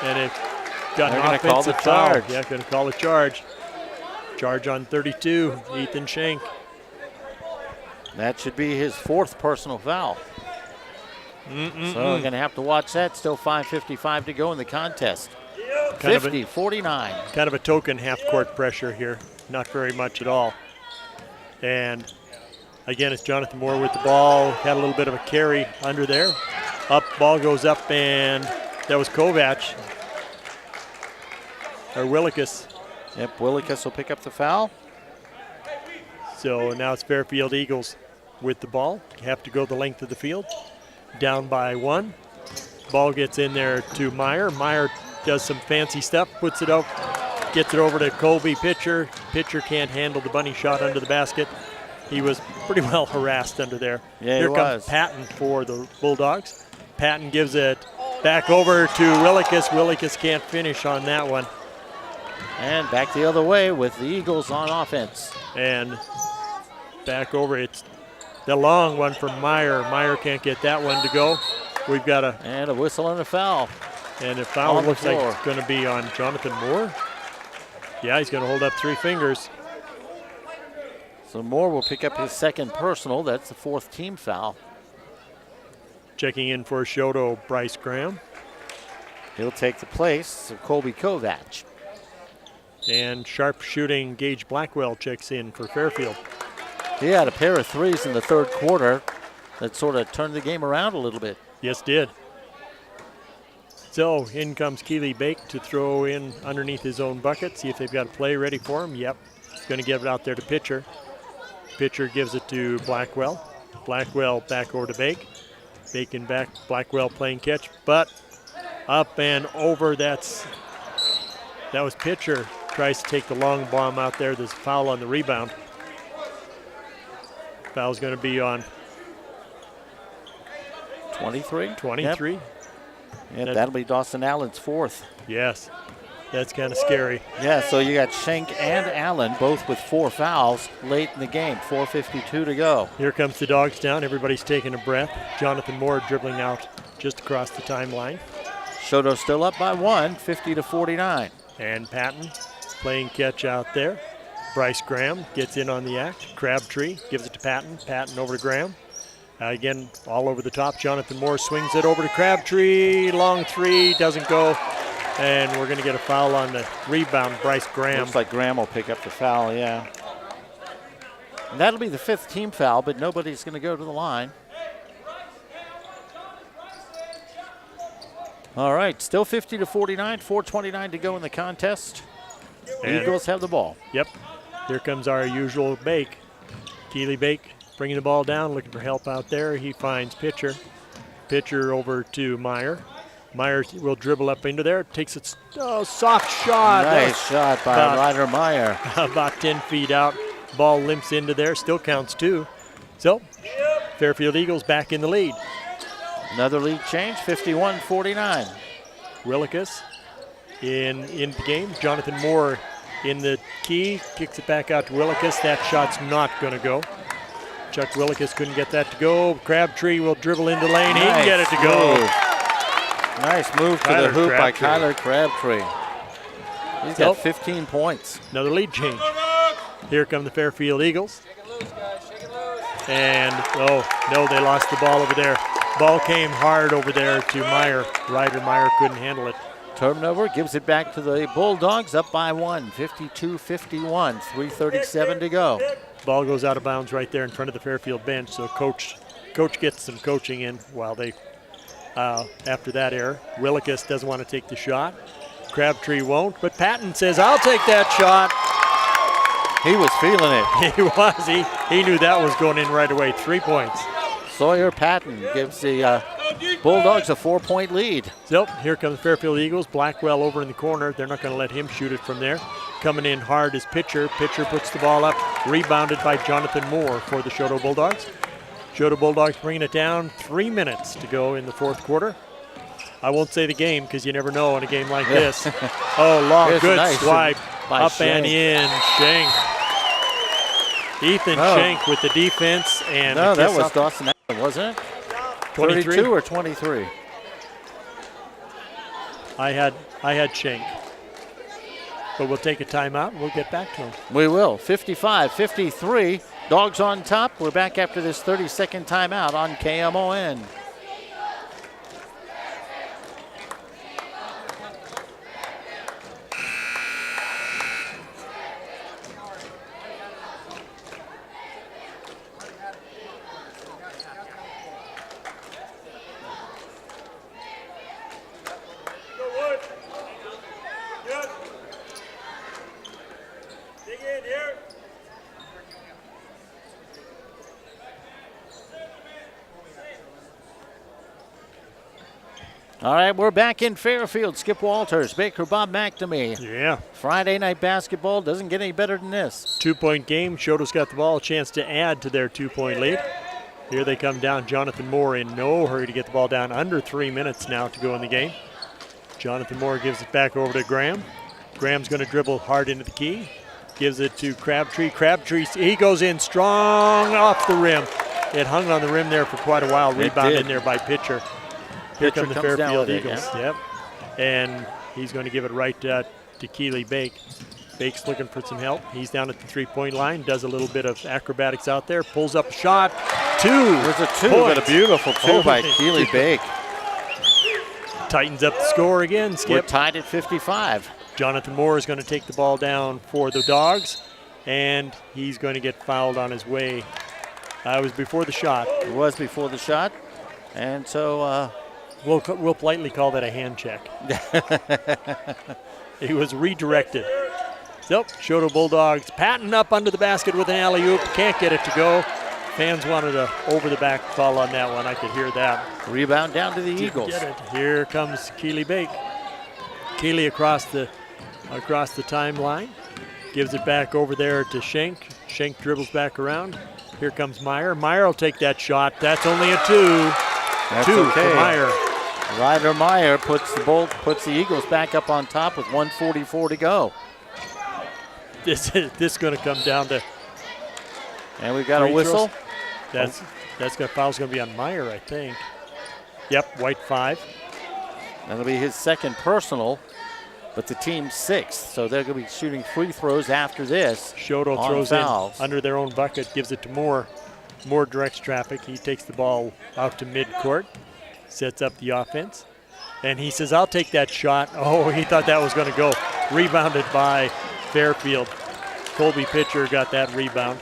[SPEAKER 2] And it got an offensive foul. Yeah, going to call a charge. Charge on 32, Ethan Schenk.
[SPEAKER 1] That should be his 4th personal foul. So we're going to have to watch that. Still 5:55 to go in the contest. 50-49.
[SPEAKER 2] Kind of a token half-court pressure here. Not very much at all. And again, it's Jonathan Moore with the ball. Had a little bit of a carry under there. Ball goes up, and that was Kovac. Or Willikus.
[SPEAKER 1] Yep, Willikus will pick up the foul.
[SPEAKER 2] So now it's Fairfield Eagles with the ball. Have to go the length of the field. Down by 1. Ball gets in there to Meyer. Meyer does some fancy stuff, puts it up, gets it over to Colby Pitcher. Pitcher can't handle the bunny shot under the basket. He was pretty well harassed under there.
[SPEAKER 1] Yeah,
[SPEAKER 2] Here comes Patton for the Bulldogs. Patton gives it back over to Willikus. Willikus can't finish on that one.
[SPEAKER 1] And back the other way with the Eagles on offense.
[SPEAKER 2] And back over, it's the long one from Meyer. Meyer can't get that one to go. We've got
[SPEAKER 1] a whistle and a foul.
[SPEAKER 2] And a foul looks like it's going to be on Jonathan Moore. Yeah, he's going to hold up 3 fingers.
[SPEAKER 1] So Moore will pick up his 2nd personal. That's the 4th team foul.
[SPEAKER 2] Checking in for Choteau, Bryce Graham.
[SPEAKER 1] He'll take the place of Colby Kovac.
[SPEAKER 2] And sharp shooting Gage Blackwell checks in for Fairfield.
[SPEAKER 1] He had a pair of 3s in the 3rd quarter that sort of turned the game around a little bit.
[SPEAKER 2] Yes, did. So in comes Keeley Bake to throw in underneath his own bucket. See if they've got a play ready for him. Yep. He's going to give it out there to Pitcher. Pitcher gives it to Blackwell. Blackwell back over to Bake. Bacon back. Blackwell playing catch, but up and over. That was Pitcher. Tries to take the long bomb out there. There's a foul on the rebound. Foul's going to be on
[SPEAKER 1] 23.
[SPEAKER 2] 23.
[SPEAKER 1] Yep. Yeah, that'll be Dawson Allen's 4th.
[SPEAKER 2] Yes, that's kind of scary.
[SPEAKER 1] Yeah, so you got Schenk and Allen both with 4 fouls late in the game. 4:52 to go.
[SPEAKER 2] Here comes the Dogs down. Everybody's taking a breath. Jonathan Moore dribbling out just across the timeline.
[SPEAKER 1] Choteau still up by 1, 50-49.
[SPEAKER 2] And Patton playing catch out there. Bryce Graham gets in on the act. Crabtree gives it to Patton. Patton over to Graham. Again, all over the top. Jonathan Moore swings it over to Crabtree. Long 3, doesn't go. And we're going to get a foul on the rebound, Bryce Graham.
[SPEAKER 1] Looks like Graham will pick up the foul, yeah. And that'll be the 5th team foul, but nobody's going to go to the line. All right, still 50-49, 4:29 to go in the contest. And Eagles have the ball.
[SPEAKER 2] Yep. Here comes our usual Bake. Keeley Bake bringing the ball down, looking for help out there. He finds Pitcher. Pitcher over to Meyer. Meyer will dribble up into there. Takes it. Soft shot.
[SPEAKER 1] Nice shot by Ryder Meyer.
[SPEAKER 2] About 10 feet out. Ball limps into there. Still counts 2. So, Fairfield Eagles back in the lead.
[SPEAKER 1] Another lead change, 51-49.
[SPEAKER 2] Willikus in the game. Jonathan Moore in the key. Kicks it back out to Willikus. That shot's not going to go. Chuck Willikus couldn't get that to go. Crabtree will dribble into the lane. He can get it to go.
[SPEAKER 1] Nice move to the hoop by Kyler Crabtree. He's got 15 points.
[SPEAKER 2] Another lead change. Here come the Fairfield Eagles. And, no, they lost the ball over there. Ball came hard over there to Meyer. Ryder Meyer couldn't handle it.
[SPEAKER 1] Turnover gives it back to the Bulldogs, up by 1, 52-51, 3:37 to go.
[SPEAKER 2] Ball goes out of bounds right there in front of the Fairfield bench, so coach gets some coaching in while they, after that error. Willikus doesn't want to take the shot. Crabtree won't, but Patton says, I'll take that shot.
[SPEAKER 1] He was feeling it.
[SPEAKER 2] He was. He knew that was going in right away. 3 points.
[SPEAKER 1] Sawyer Patton gives the Bulldogs a 4-point lead.
[SPEAKER 2] So here comes Fairfield Eagles. Blackwell over in the corner. They're not going to let him shoot it from there. Coming in hard is Pitcher. Pitcher puts the ball up. Rebounded by Jonathan Moore for the Choteau Bulldogs. Choteau Bulldogs bringing it down. 3 minutes to go in the fourth quarter. I won't say the game because you never know in a game like this. Oh, long,
[SPEAKER 1] Here's
[SPEAKER 2] good
[SPEAKER 1] nice
[SPEAKER 2] swipe.
[SPEAKER 1] by
[SPEAKER 2] Up
[SPEAKER 1] Shank.
[SPEAKER 2] and in. Shank. Ethan Shank with the defense. And
[SPEAKER 1] no,
[SPEAKER 2] the
[SPEAKER 1] that
[SPEAKER 2] kiss
[SPEAKER 1] was
[SPEAKER 2] off.
[SPEAKER 1] Dawson Allen, wasn't it?
[SPEAKER 2] 23?
[SPEAKER 1] 32 or 23?
[SPEAKER 2] I had Shank. But we'll take a timeout and we'll get back to him.
[SPEAKER 1] We will. 55-53. Dogs on top. We're back after this 30-second timeout on KMON. All right, we're back in Fairfield. Skip Walters, Baker Bob McNamee.
[SPEAKER 2] Yeah.
[SPEAKER 1] Friday night basketball doesn't get any better than this.
[SPEAKER 2] 2-point game. Choteau's got the ball, a chance to add to their 2-point lead. Here they come down. Jonathan Moore in no hurry to get the ball down. Under 3 minutes now to go in the game. Jonathan Moore gives it back over to Graham. Graham's going to dribble hard into the key. Gives it to Crabtree. Crabtree, he goes in strong off the rim. It hung on the rim there for quite a while. Rebound in there by Pitcher. Here come the Fairfield Eagles. Yep. And he's going to give it right to Keely Bake. Bake's looking for some help. He's down at the 3-point line. Does a little bit of acrobatics out there. Pulls up a shot. 2.
[SPEAKER 1] There's a 2, but a beautiful 2 by Keely Bake.
[SPEAKER 2] Tightens up the score again, Skip.
[SPEAKER 1] We're tied at 55.
[SPEAKER 2] Jonathan Moore is going to take the ball down for the Dogs, and he's going to get fouled on his way. It was before the shot.
[SPEAKER 1] It was before the shot, and so
[SPEAKER 2] we'll politely call that a hand check. He was redirected. So, Choteau Bulldogs patting up under the basket with an alley-oop. Can't get it to go. Fans wanted a over-the-back call on that one. I could hear that.
[SPEAKER 1] Rebound down to the Eagles.
[SPEAKER 2] Get it. Here comes Keely Bake. Keely across the timeline. Gives it back over there to Schenk. Schenk dribbles back around. Here comes Meyer. Meyer will take that shot. That's only a 2.
[SPEAKER 1] That's
[SPEAKER 2] 2
[SPEAKER 1] okay.
[SPEAKER 2] for Meyer.
[SPEAKER 1] Ryder Meyer puts the Eagles back up on top with 1:44 to go.
[SPEAKER 2] This is going to come down to.
[SPEAKER 1] And we've got a whistle.
[SPEAKER 2] Foul's going to be on Meyer, I think. Yep, white 5.
[SPEAKER 1] That'll be his second personal, but the team's 6th, so they're going to be shooting free throws after this.
[SPEAKER 2] Choteau throws
[SPEAKER 1] fouls.
[SPEAKER 2] in under their own bucket, gives it to Moore. Moore directs traffic. He takes the ball out to midcourt, sets up the offense, and he says, I'll take that shot. Oh, he thought that was going to go. Rebounded by Fairfield. Colby Pitcher got that rebound.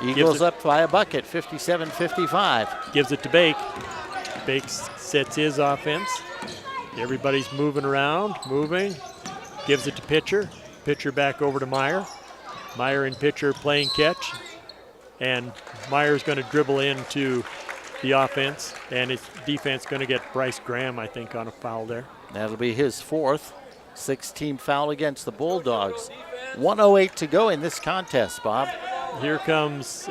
[SPEAKER 1] Eagles up by a bucket, 57-55.
[SPEAKER 2] Gives it to Bake. Bake sets his offense. Everybody's moving around, moving. Gives it to Pitcher. Pitcher back over to Meyer. Meyer and Pitcher playing catch. And Meyer's going to dribble into the offense. And his defense going to get Bryce Graham, I think, on a foul there.
[SPEAKER 1] That'll be his 4th. 6-team foul against the Bulldogs. 1:08 to go in this contest, Bob.
[SPEAKER 2] Here comes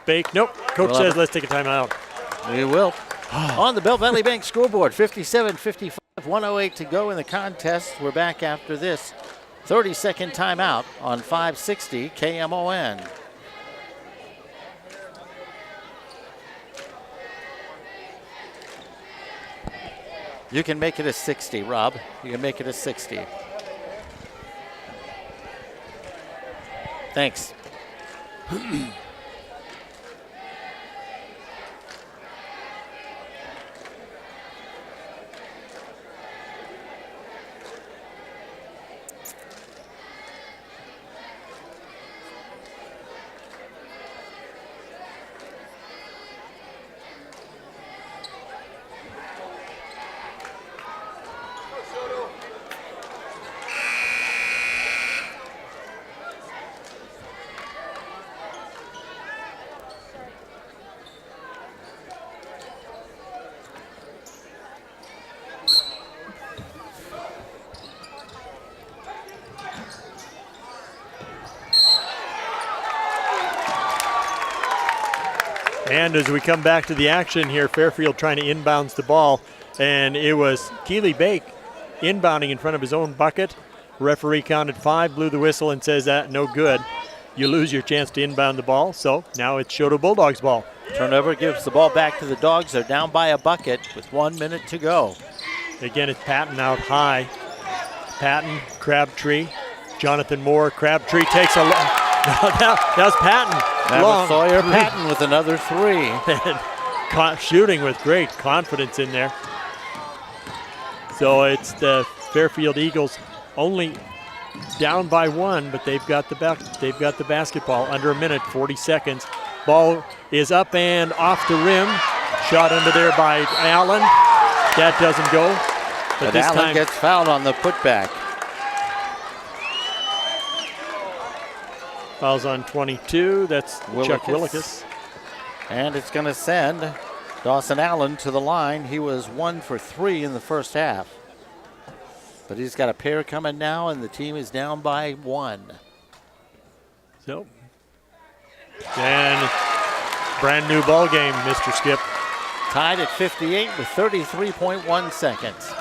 [SPEAKER 2] Bake. Nope, coach says let's take a timeout.
[SPEAKER 1] We will. On the Belt Valley Bank scoreboard, 57-55, 1:08 to go in the contest. We're back after this 30-second timeout on 560 KMON. You can make it a 60, Rob. You can make it a 60. Thanks.
[SPEAKER 2] And as we come back to the action here, Fairfield trying to inbounds the ball, and it was Keely Bake inbounding in front of his own bucket. Referee counted 5, blew the whistle, and says that no good. You lose your chance to inbound the ball, so now it's Choteau Bulldogs ball.
[SPEAKER 1] Turnover gives the ball back to the Dogs. They're down by a bucket with 1 minute to go.
[SPEAKER 2] Again, it's Patton out high. Patton, Crabtree, Jonathan Moore. Crabtree takes a long. That was Patton.
[SPEAKER 1] That was Sawyer Patton with another 3.
[SPEAKER 2] And shooting with great confidence in there. So it's the Fairfield Eagles only down by 1, but they've got the basketball. Under a minute, 40 seconds. Ball is up and off the rim. Shot under there by Allen. That doesn't go. But this
[SPEAKER 1] Allen
[SPEAKER 2] time
[SPEAKER 1] gets fouled on the putback.
[SPEAKER 2] fouls on 22. That's Chuck Willikis.
[SPEAKER 1] And it's going to send Dawson Allen to the line. He was 1 for 3 in the first half. But he's got a pair coming now, and the team is down by 1.
[SPEAKER 2] So, and brand new ball game, Mr. Skip.
[SPEAKER 1] Tied at 58 with 33.1 seconds.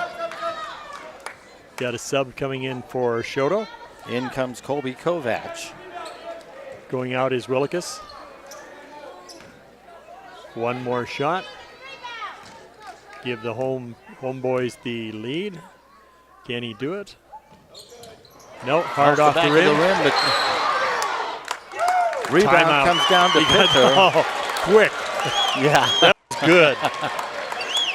[SPEAKER 2] Got a sub coming in for Choteau.
[SPEAKER 1] In comes Colby Kovac.
[SPEAKER 2] Going out is Willikis. One more shot. Give the homeboys the lead. Can he do it? No, hard off the rim.
[SPEAKER 1] But rebound
[SPEAKER 2] Timeout.
[SPEAKER 1] comes down to Pitcher.
[SPEAKER 2] Oh, quick.
[SPEAKER 1] Yeah.
[SPEAKER 2] That was good.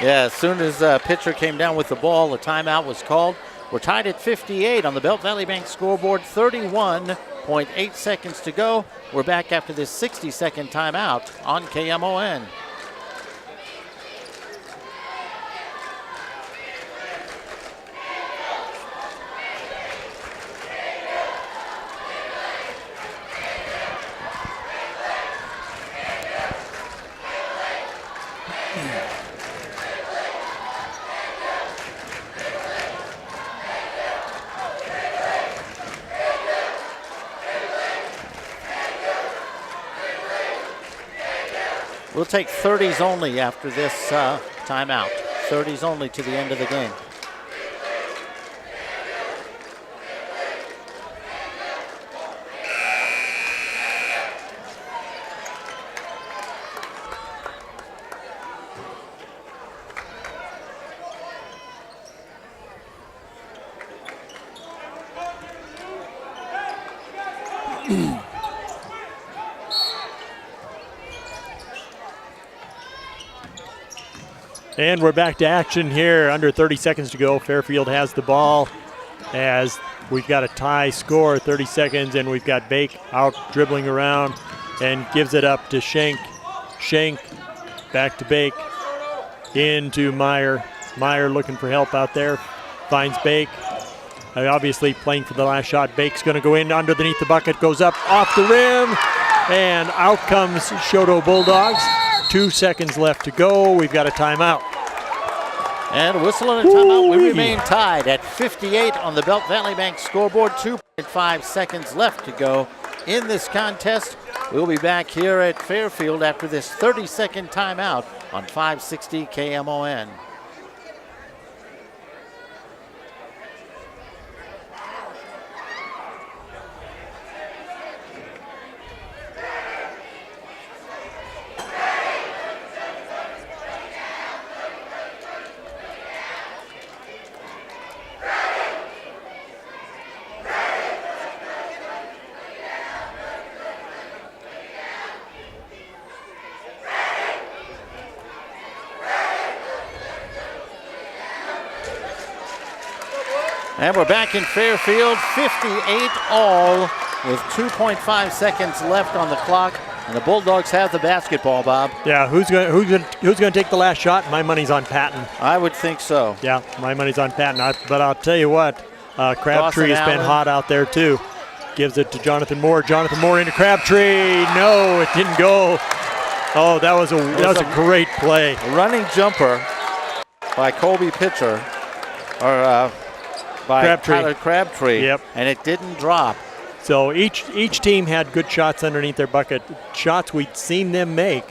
[SPEAKER 1] Yeah, as soon as Pitcher came down with the ball, the timeout was called. We're tied at 58 on the Belt Valley Bank scoreboard. 31.8 seconds to go. We're back after this 60-second timeout on KMON. We'll take 30s only after this timeout. 30s only to the end of the game.
[SPEAKER 2] And we're back to action here. Under 30 seconds to go. Fairfield has the ball as we've got a tie score, 30 seconds, and we've got Bake out dribbling around and gives it up to Schenk. Schenk back to Bake. Into Meyer. Meyer looking for help out there. Finds Bake. Obviously playing for the last shot. Bake's going to go in underneath the bucket. Goes up off the rim. And out comes Choteau Bulldogs. 2 seconds left to go. We've got a timeout.
[SPEAKER 1] And a whistle and a timeout. We remain tied at 58 on the Belt Valley Bank scoreboard. 2.5 seconds left to go in this contest. We'll be back here at Fairfield after this 30-second timeout on 560 KMON. And we're back in Fairfield, 58 all with 2.5 seconds left on the clock. And the Bulldogs have the basketball, Bob.
[SPEAKER 2] Yeah, who's going to take the last shot? My money's on Patton.
[SPEAKER 1] I would think so.
[SPEAKER 2] Yeah, my money's on Patton. But I'll tell you what, Crabtree has been hot out there too. Gives it to Jonathan Moore. Jonathan Moore into Crabtree. No, it didn't go. Oh, that was a great play.
[SPEAKER 1] A running jumper by Colby Pitcher, or by
[SPEAKER 2] Crabtree.
[SPEAKER 1] Tyler Crabtree.
[SPEAKER 2] Yep.
[SPEAKER 1] And it didn't drop.
[SPEAKER 2] So each team had good shots underneath their bucket, shots we'd seen them make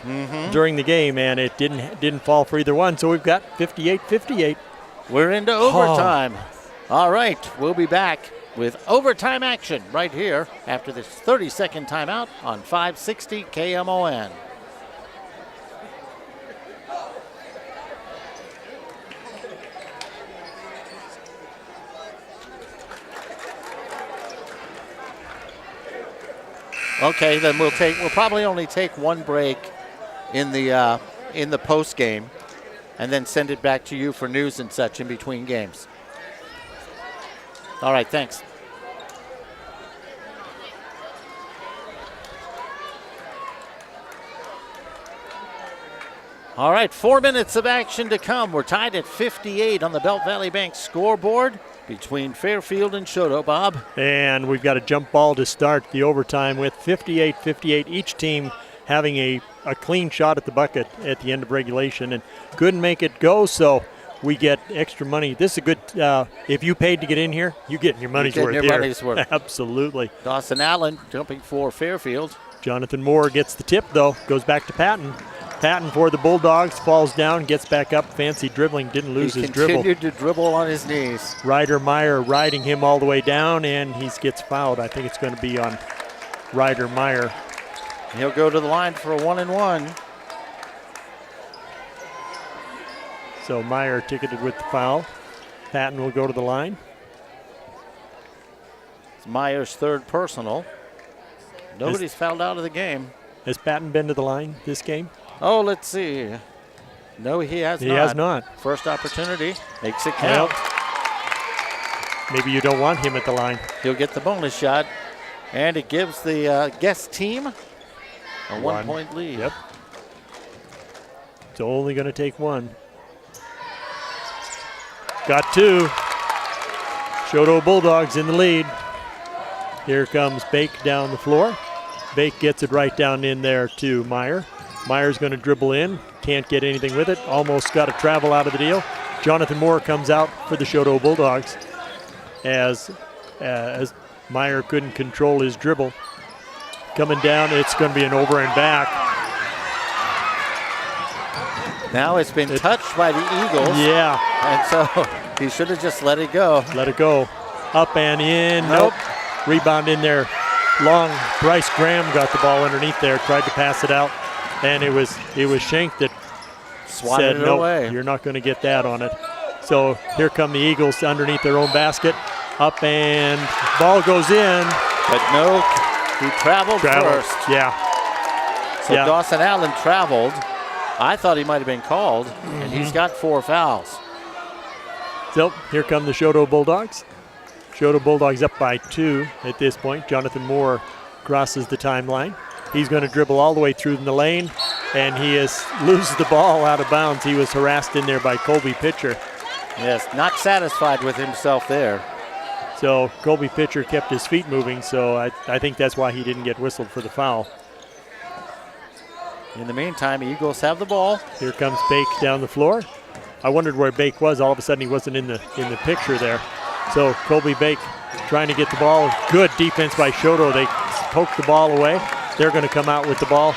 [SPEAKER 2] during the game, and it didn't fall for either one. So we've got 58-58.
[SPEAKER 1] We're into overtime. All right, we'll be back with overtime action right here after this 30-second timeout on 560 KMON. Okay, then we'll probably only take one break in the post game, and then send it back to you for news and such in between games. All right, thanks. All right, 4 minutes of action to come. We're tied at 58 on the Belt Valley Bank scoreboard between Fairfield and Choteau, Bob.
[SPEAKER 2] And we've got a jump ball to start the overtime with 58-58. Each team having a clean shot at the bucket at the end of regulation and couldn't make it go, so we get extra money. This is a good, if you paid to get in here, you're getting your money's worth here.
[SPEAKER 1] Money's worth.
[SPEAKER 2] Absolutely.
[SPEAKER 1] Dawson Allen jumping for Fairfield.
[SPEAKER 2] Jonathan Moore gets the tip, though, goes back to Patton. Patton for the Bulldogs, falls down, gets back up, fancy dribbling, didn't lose his dribble.
[SPEAKER 1] He continued to dribble on his knees.
[SPEAKER 2] Ryder Meyer riding him all the way down, and he gets fouled. I think it's going to be on Ryder Meyer.
[SPEAKER 1] He'll go to the line for a 1-and-1.
[SPEAKER 2] So Meyer ticketed with the foul. Patton will go to the line.
[SPEAKER 1] It's Meyer's third personal. Nobody's fouled out of the game.
[SPEAKER 2] Has Patton been to the line this game?
[SPEAKER 1] Oh, let's see. No, he has not.
[SPEAKER 2] He has not.
[SPEAKER 1] First opportunity. Makes it count.
[SPEAKER 2] Well, maybe you don't want him at the line.
[SPEAKER 1] He'll get the bonus shot. And it gives the guest team a 1-point lead.
[SPEAKER 2] Yep. It's only going to take one. Got two. Choteau Bulldogs in the lead. Here comes Bake down the floor. Bake gets it right down in there to Meyer. Meyer's going to dribble in. Can't get anything with it. Almost got a travel out of the deal. Jonathan Moore comes out for the Choteau Bulldogs as Meyer couldn't control his dribble. Coming down, it's going to be an over and back.
[SPEAKER 1] Now it's been touched by the Eagles.
[SPEAKER 2] Yeah.
[SPEAKER 1] And so he should have just let it go.
[SPEAKER 2] Let it go. Up and in. Nope. Rebound in there. Long. Bryce Graham got the ball underneath there, tried to pass it out, and it was Schenk that
[SPEAKER 1] Swatted
[SPEAKER 2] said,
[SPEAKER 1] it
[SPEAKER 2] no,
[SPEAKER 1] away.
[SPEAKER 2] You're not going to get that on it. So here come the Eagles underneath their own basket. Up and ball goes in.
[SPEAKER 1] But no, he traveled first.
[SPEAKER 2] Yeah.
[SPEAKER 1] So Dawson Allen traveled. I thought he might have been called, and he's got 4 fouls.
[SPEAKER 2] So here come the Choteau Bulldogs. Choteau Bulldogs up by 2 at this point. Jonathan Moore crosses the timeline. He's going to dribble all the way through the lane, and he loses the ball out of bounds. He was harassed in there by Colby Pitcher.
[SPEAKER 1] Yes, not satisfied with himself there.
[SPEAKER 2] So Colby Pitcher kept his feet moving, so I think that's why he didn't get whistled for the foul.
[SPEAKER 1] In the meantime, Eagles have the ball.
[SPEAKER 2] Here comes Bake down the floor. I wondered where Bake was. All of a sudden he wasn't in the picture there. So Colby Bake trying to get the ball. Good defense by Choteau. They poked the ball away. They're going to come out with the ball.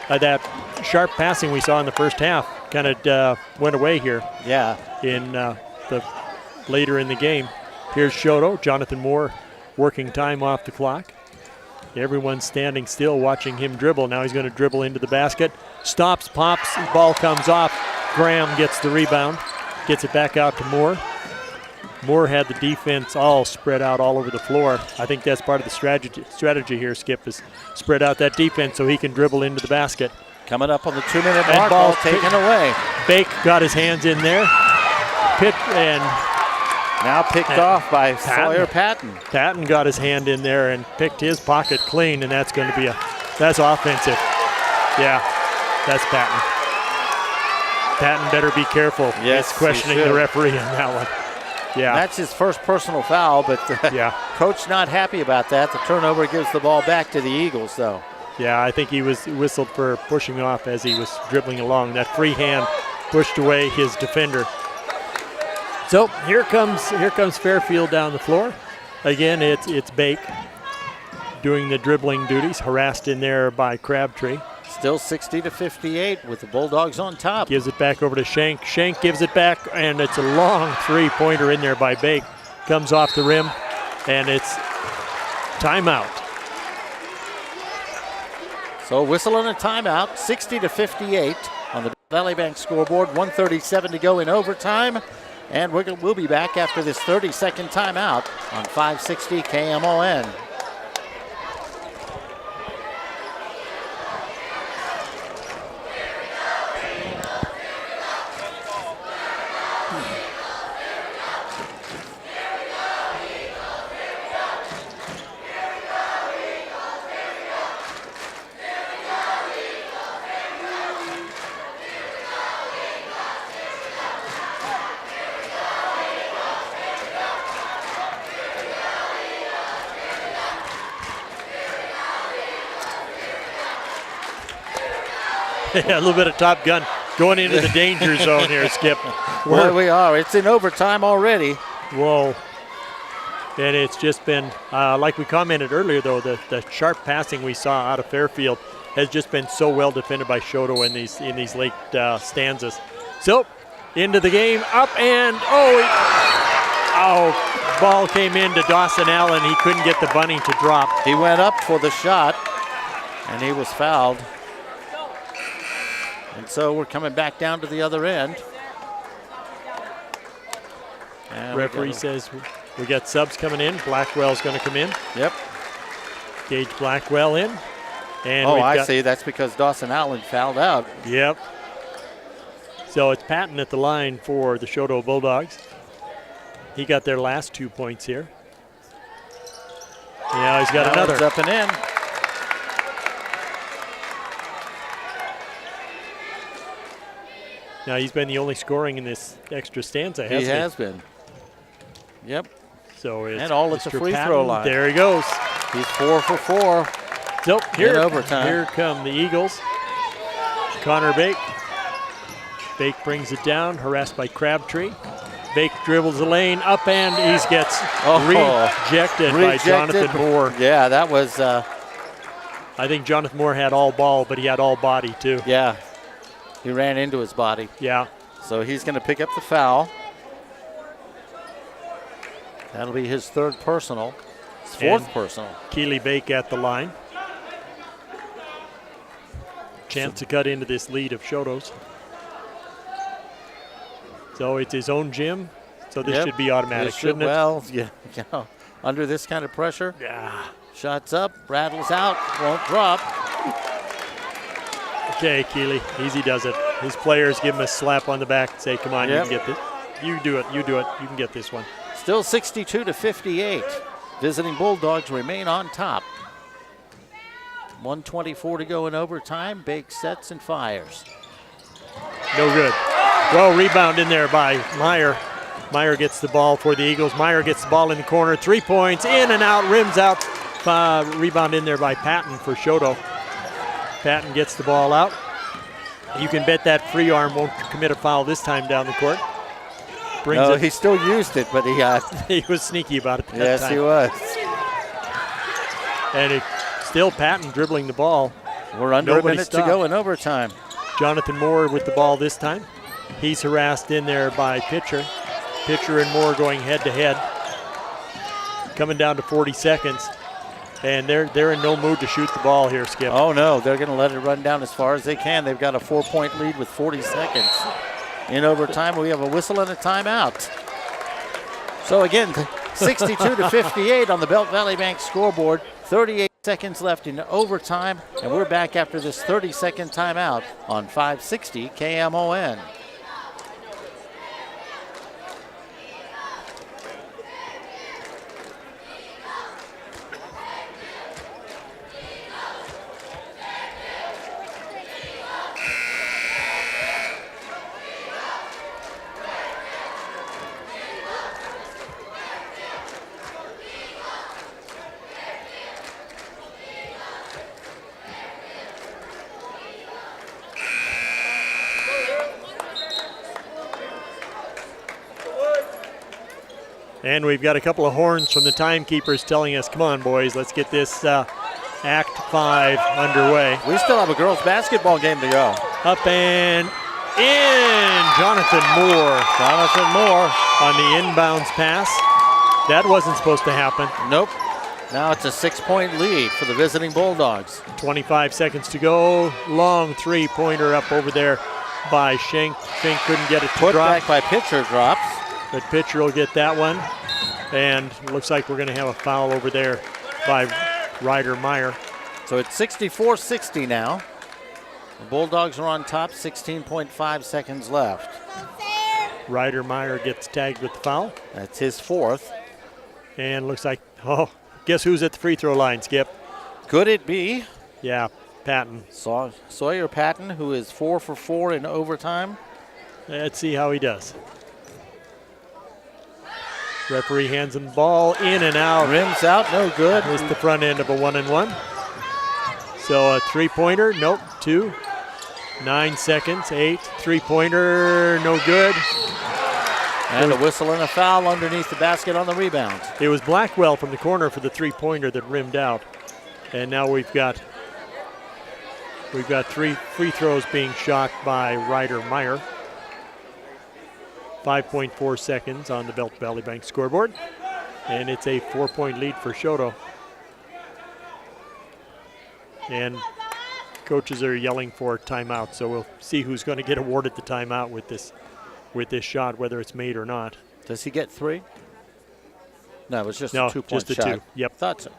[SPEAKER 2] That sharp passing we saw in the first half kind of went away here.
[SPEAKER 1] Yeah.
[SPEAKER 2] In the later in the game. Here's Choteau. Jonathan Moore working time off the clock. Everyone's standing still watching him dribble. Now he's going to dribble into the basket. Stops, pops, ball comes off. Graham gets the rebound. Gets it back out to Moore. Moore had the defense all spread out all over the floor. I think that's part of the strategy here, Skip, is spread out that defense so he can dribble into the basket.
[SPEAKER 1] Coming up on the 2-minute mark, ball taken away.
[SPEAKER 2] Bake got his hands in there.
[SPEAKER 1] Now picked off by Sawyer Patton.
[SPEAKER 2] Patton got his hand in there and picked his pocket clean, and that's going to be that's offensive. Yeah, that's Patton. Patton better be careful.
[SPEAKER 1] Yes,
[SPEAKER 2] he's questioning the referee on that one. Yeah.
[SPEAKER 1] That's his first personal foul, but coach not happy about that. The turnover gives the ball back to the Eagles, though.
[SPEAKER 2] Yeah, I think he was whistled for pushing off as he was dribbling along. That free hand pushed away his defender. So here comes Fairfield down the floor. Again, it's Bake. doing the dribbling duties, harassed in there by Crabtree.
[SPEAKER 1] Still 60-58 with the Bulldogs on top.
[SPEAKER 2] Gives it back over to Shank. Shank gives it back, and it's a long three-pointer in there by Bake. Comes off the rim, and it's timeout.
[SPEAKER 1] So whistle and a timeout, 60-58 on the Valley Bank scoreboard, 1:37 to go in overtime. And we'll be back after this 30-second timeout on 560 KMON.
[SPEAKER 2] Yeah, a little bit of Top Gun going into the danger zone here, Skip.
[SPEAKER 1] Well, we are. It's in overtime already.
[SPEAKER 2] Whoa. And it's just been, like we commented earlier, though, the sharp passing we saw out of Fairfield has just been so well defended by Choteau in these late stanzas. So, into the game, up and, ball came in to Dawson Allen. He couldn't get the bunny to drop.
[SPEAKER 1] He went up for the shot, and he was fouled. And so we're coming back down to the other end. And
[SPEAKER 2] referee says we got subs coming in. Blackwell's going to come in.
[SPEAKER 1] Yep.
[SPEAKER 2] Gage Blackwell in. And
[SPEAKER 1] I see. That's because Dawson Allen fouled out.
[SPEAKER 2] Yep. So it's Patton at the line for the Choteau Bulldogs. He got their last 2 points here. Now he's got another.
[SPEAKER 1] It's up and in.
[SPEAKER 2] Now he's been the only scoring in this extra stanza, hasn't he?
[SPEAKER 1] He has been. Yep.
[SPEAKER 2] So it's
[SPEAKER 1] and all at the free
[SPEAKER 2] Patton.
[SPEAKER 1] throw line.
[SPEAKER 2] There he goes.
[SPEAKER 1] He's 4 for 4.
[SPEAKER 2] So
[SPEAKER 1] in overtime.
[SPEAKER 2] Here come the Eagles. Connor Bake. Bake brings it down, harassed by Crabtree. Bake dribbles the lane up, and he gets rejected by Jonathan Moore.
[SPEAKER 1] Yeah, that was.
[SPEAKER 2] I think Jonathan Moore had all ball, but he had all body too.
[SPEAKER 1] Yeah. He ran into his body.
[SPEAKER 2] Yeah.
[SPEAKER 1] So he's going to pick up the foul. That'll be his third personal. His fourth personal.
[SPEAKER 2] Keely Bake at the line. Chance to cut into this lead of Choteau's. So it's his own gym. So this should be automatic, shouldn't it?
[SPEAKER 1] Well, yeah. Under this kind of pressure.
[SPEAKER 2] Yeah.
[SPEAKER 1] Shots up, rattles out, won't drop.
[SPEAKER 2] Okay, Keely, easy does it. His players give him a slap on the back and say, come on, you can get this. You do it, you can get this one.
[SPEAKER 1] Still 62-58. Visiting Bulldogs remain on top. 1:24 to go in overtime. Bake sets and fires.
[SPEAKER 2] No good. Well, rebound in there by Meyer. Meyer gets the ball for the Eagles. Meyer gets the ball in the corner. 3 points, in and out, rims out. Rebound in there by Patton for Choteau. Patton gets the ball out. You can bet that free arm won't commit a foul this time down the court.
[SPEAKER 1] He still used it, but
[SPEAKER 2] he was sneaky about it.
[SPEAKER 1] Yes, he was.
[SPEAKER 2] And still Patton dribbling the ball.
[SPEAKER 1] We're under a minute to go in overtime.
[SPEAKER 2] Jonathan Moore with the ball this time. He's harassed in there by Pitcher. Pitcher and Moore going head to head. Coming down to 40 seconds. And they're in no mood to shoot the ball here, Skip.
[SPEAKER 1] Oh, no. They're going to let it run down as far as they can. They've got a 4-point lead with 40 seconds. In overtime, we have a whistle and a timeout. So, again, 62-58 on the Belt Valley Bank scoreboard. 38 seconds left in overtime. And we're back after this 30-second timeout on 560 KMON.
[SPEAKER 2] And we've got a couple of horns from the timekeepers telling us, come on, boys, let's get this Act 5 underway.
[SPEAKER 1] We still have a girls basketball game to go.
[SPEAKER 2] Up and in, Jonathan Moore.
[SPEAKER 1] Jonathan Moore
[SPEAKER 2] on the inbounds pass. That wasn't supposed to happen.
[SPEAKER 1] Nope. Now it's a 6-point lead for the visiting Bulldogs.
[SPEAKER 2] 25 seconds to go. Long three-pointer up over there by Schenk. Schenk couldn't get it to
[SPEAKER 1] Put
[SPEAKER 2] drop.
[SPEAKER 1] back by Pitcher drops.
[SPEAKER 2] But Pitcher will get that one. And it looks like we're going to have a foul over there by Ryder Meyer.
[SPEAKER 1] So it's 64-60 now. The Bulldogs are on top, 16.5 seconds left.
[SPEAKER 2] Ryder Meyer gets tagged with the foul.
[SPEAKER 1] That's his fourth.
[SPEAKER 2] And looks like, oh, guess who's at the free throw line, Skip?
[SPEAKER 1] Could it be?
[SPEAKER 2] Yeah, Patton.
[SPEAKER 1] Sawyer Patton, who is 4 for 4 in overtime.
[SPEAKER 2] Let's see how he does. Referee hands him the ball in and out.
[SPEAKER 1] Rims out, no good.
[SPEAKER 2] Missed the front end of a 1-and-1. So a three-pointer, nope, 2. 9 seconds, 8. Three-pointer, no good.
[SPEAKER 1] And a whistle and a foul underneath the basket on the rebound.
[SPEAKER 2] It was Blackwell from the corner for the three-pointer that rimmed out. And now we've got 3 free throws being shot by Ryder Meyer. 5.4 seconds on the Belt Valley Bank scoreboard. And it's a 4-point lead for Choteau. And coaches are yelling for timeout, so we'll see who's going to get awarded the timeout with this shot, whether it's made or not.
[SPEAKER 1] Does he get 3? No, it was just a 2-point
[SPEAKER 2] just the
[SPEAKER 1] shot.
[SPEAKER 2] 2. Yep.
[SPEAKER 1] Thought so.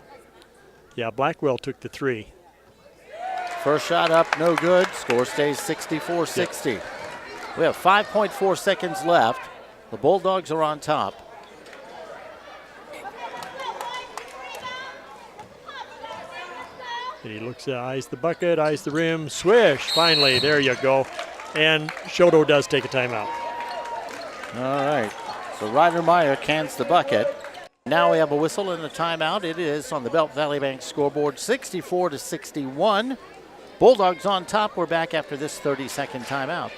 [SPEAKER 2] Yeah, Blackwell took the 3.
[SPEAKER 1] First shot up, no good. Score stays 64-60. Yep. We have 5.4 seconds left. The Bulldogs are on top.
[SPEAKER 2] And he looks, eyes the bucket, eyes the rim, swish, finally, there you go. And Choteau does take a timeout.
[SPEAKER 1] All right, so Ryder Meyer cans the bucket. Now we have a whistle and a timeout. It is on the Belt Valley Bank scoreboard, 64-61. Bulldogs on top. We're back after this 30-second timeout.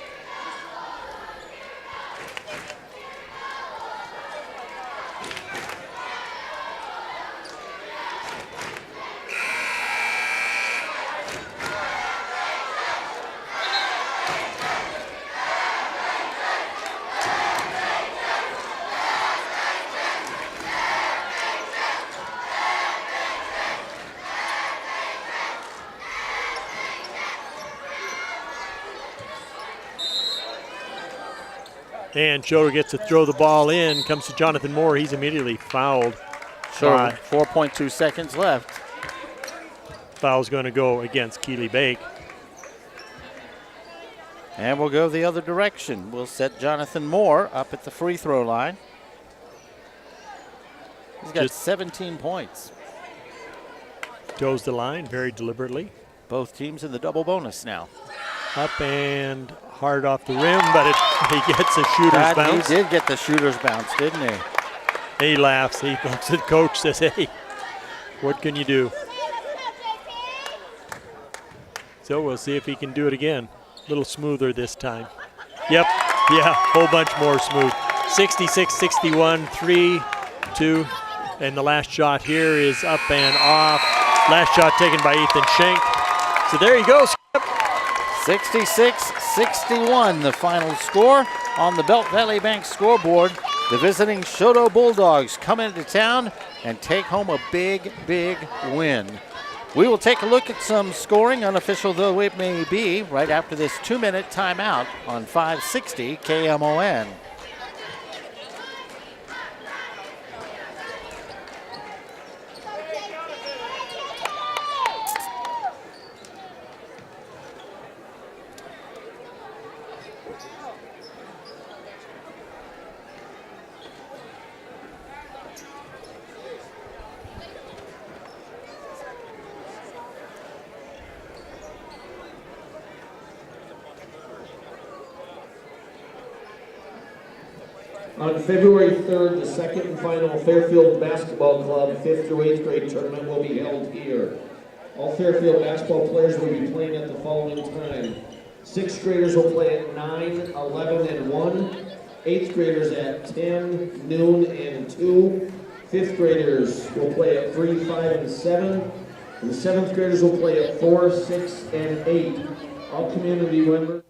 [SPEAKER 2] And Choteau gets to throw the ball in, comes to Jonathan Moore. He's immediately fouled.
[SPEAKER 1] Sure, 4.2 seconds left.
[SPEAKER 2] Foul's going to go against Keely Bake.
[SPEAKER 1] And we'll go the other direction. We'll set Jonathan Moore up at the free throw line. He's got 17 points.
[SPEAKER 2] Toes the line very deliberately.
[SPEAKER 1] Both teams in the double bonus now.
[SPEAKER 2] Up and hard off the rim, but he gets a shooter's bounce.
[SPEAKER 1] He did get the shooter's bounce, didn't he?
[SPEAKER 2] He laughs. He looks at coach, says, hey, what can you do? So we'll see if he can do it again. A little smoother this time. Yep, yeah, whole bunch more smooth. 66-61, 3-2. And the last shot here is up and off. Last shot taken by Ethan Schenk. So there you go, Skip.
[SPEAKER 1] 66-61, the final score on the Belt Valley Bank scoreboard. The visiting Choteau Bulldogs come into town and take home a big, big win. We will take a look at some scoring, unofficial though it may be, right after this 2-minute timeout on 560 KMON.
[SPEAKER 3] On February 3rd, the second and final Fairfield Basketball Club 5th through 8th grade tournament will be held here. All Fairfield basketball players will be playing at the following time. 6th graders will play at 9, 11, and 1. 8th graders at 10, noon, and 2. 5th graders will play at 3, 5, and 7. And the 7th graders will play at 4, 6, and 8. All community members.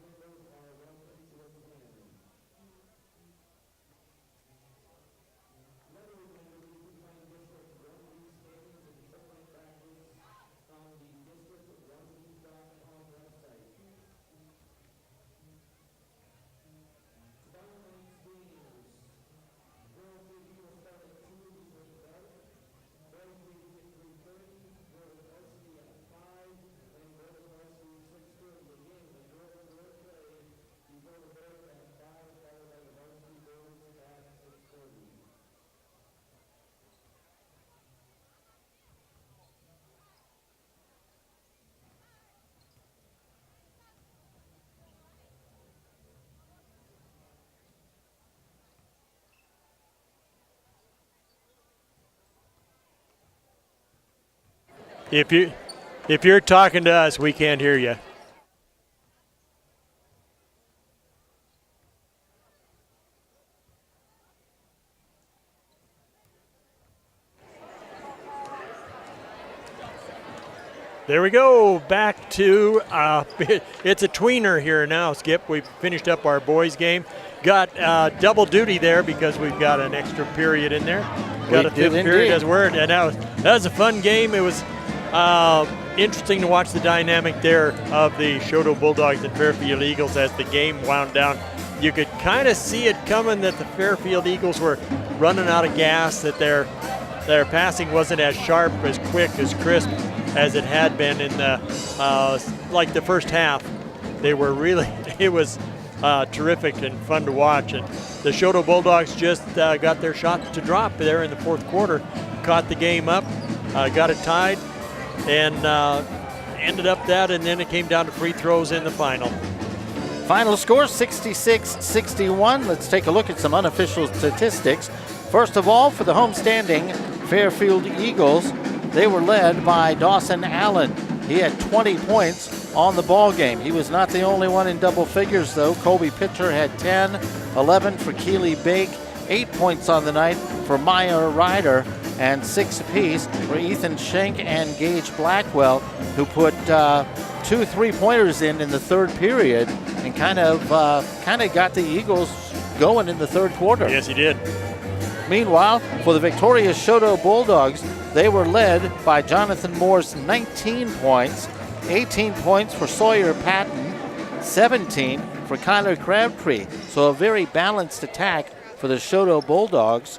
[SPEAKER 2] If you're talking to us, we can't hear you. There we go, back to, it's a tweener here now, Skip. We've finished up our boys game. Got double duty there because we've got an extra period in there. Got a fifth period as word, and that was a fun game. It was interesting to watch the dynamic there of the Choteau Bulldogs and Fairfield Eagles as the game wound down. You could kind of see it coming that the Fairfield Eagles were running out of gas, that their passing wasn't as sharp, as quick, as crisp as it had been in the like the first half. They were really, it was terrific and fun to watch. And the Choteau Bulldogs just got their shot to drop there in the fourth quarter, caught the game up, got it tied, and ended up that, and then it came down to free throws in the final.
[SPEAKER 1] Final score 66-61. Let's take a look at some unofficial statistics. First of all, for the homestanding Fairfield Eagles, they were led by Dawson Allen. He had 20 points on the ball game. He was not the only one in double figures, though. Colby Pitcher had 10, 11 for Keely Bake, 8 points on the night for Maya Ryder, and 6 apiece for Ethan Schenk and Gage Blackwell, who put 2 3-pointers in the third period and kind of got the Eagles going in the third quarter.
[SPEAKER 2] Yes, he did.
[SPEAKER 1] Meanwhile, for the victorious Choteau Bulldogs, they were led by Jonathan Moore's 19 points, 18 points for Sawyer Patton, 17 for Kyler Crabtree. So a very balanced attack for the Choteau Bulldogs.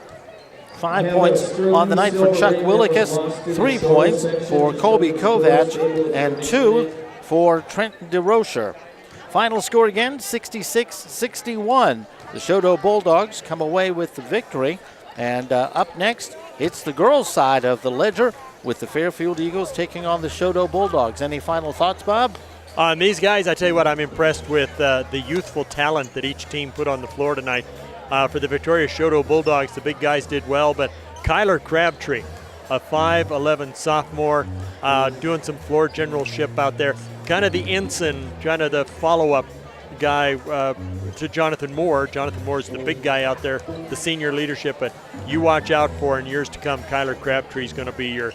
[SPEAKER 1] 5 points on the night for Chuck Willikis, 3 points for Colby Kovach, and 2 for Trenton DeRocher. Final score again, 66-61. The Choteau Bulldogs come away with the victory. And up next, it's the girls' side of the ledger with the Fairfield Eagles taking on the Choteau Bulldogs. Any final thoughts, Bob?
[SPEAKER 2] On these guys, I tell you what, I'm impressed with the youthful talent that each team put on the floor tonight. For the victorious Choteau Bulldogs, the big guys did well, but Kyler Crabtree, a 5'11 sophomore, doing some floor generalship out there, kind of the ensign, kind of the follow-up guy to Jonathan Moore. Jonathan Moore's the big guy out there, the senior leadership, but you watch out for in years to come, Kyler Crabtree's going to be your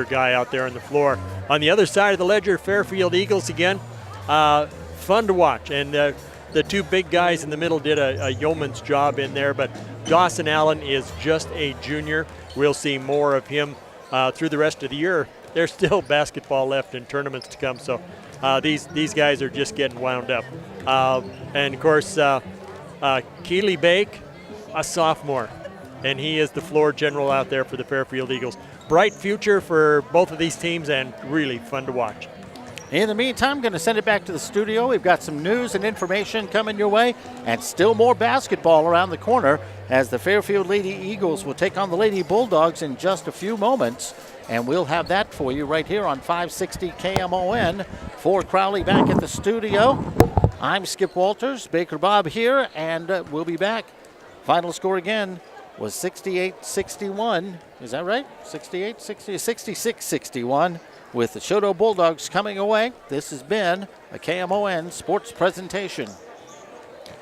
[SPEAKER 2] guy out there on the floor. On the other side of the ledger, Fairfield Eagles again, fun to watch, and the two big guys in the middle did a yeoman's job in there, but Dawson Allen is just a junior. We'll see more of him through the rest of the year. There's still basketball left and tournaments to come, so these guys are just getting wound up. And of course, Keely Bake, a sophomore, and he is the floor general out there for the Fairfield Eagles. Bright future for both of these teams and really fun to watch.
[SPEAKER 1] In the meantime, I'm going to send it back to the studio. We've got some news and information coming your way, and still more basketball around the corner as the Fairfield Lady Eagles will take on the Lady Bulldogs in just a few moments. And we'll have that for you right here on 560 KMON. For Crowley back at the studio. I'm Skip Walters, Baker Bob here, and we'll be back. Final score again was 68-61. Is that right? 66-61 with the Choteau Bulldogs coming away. This has been a KMON sports presentation.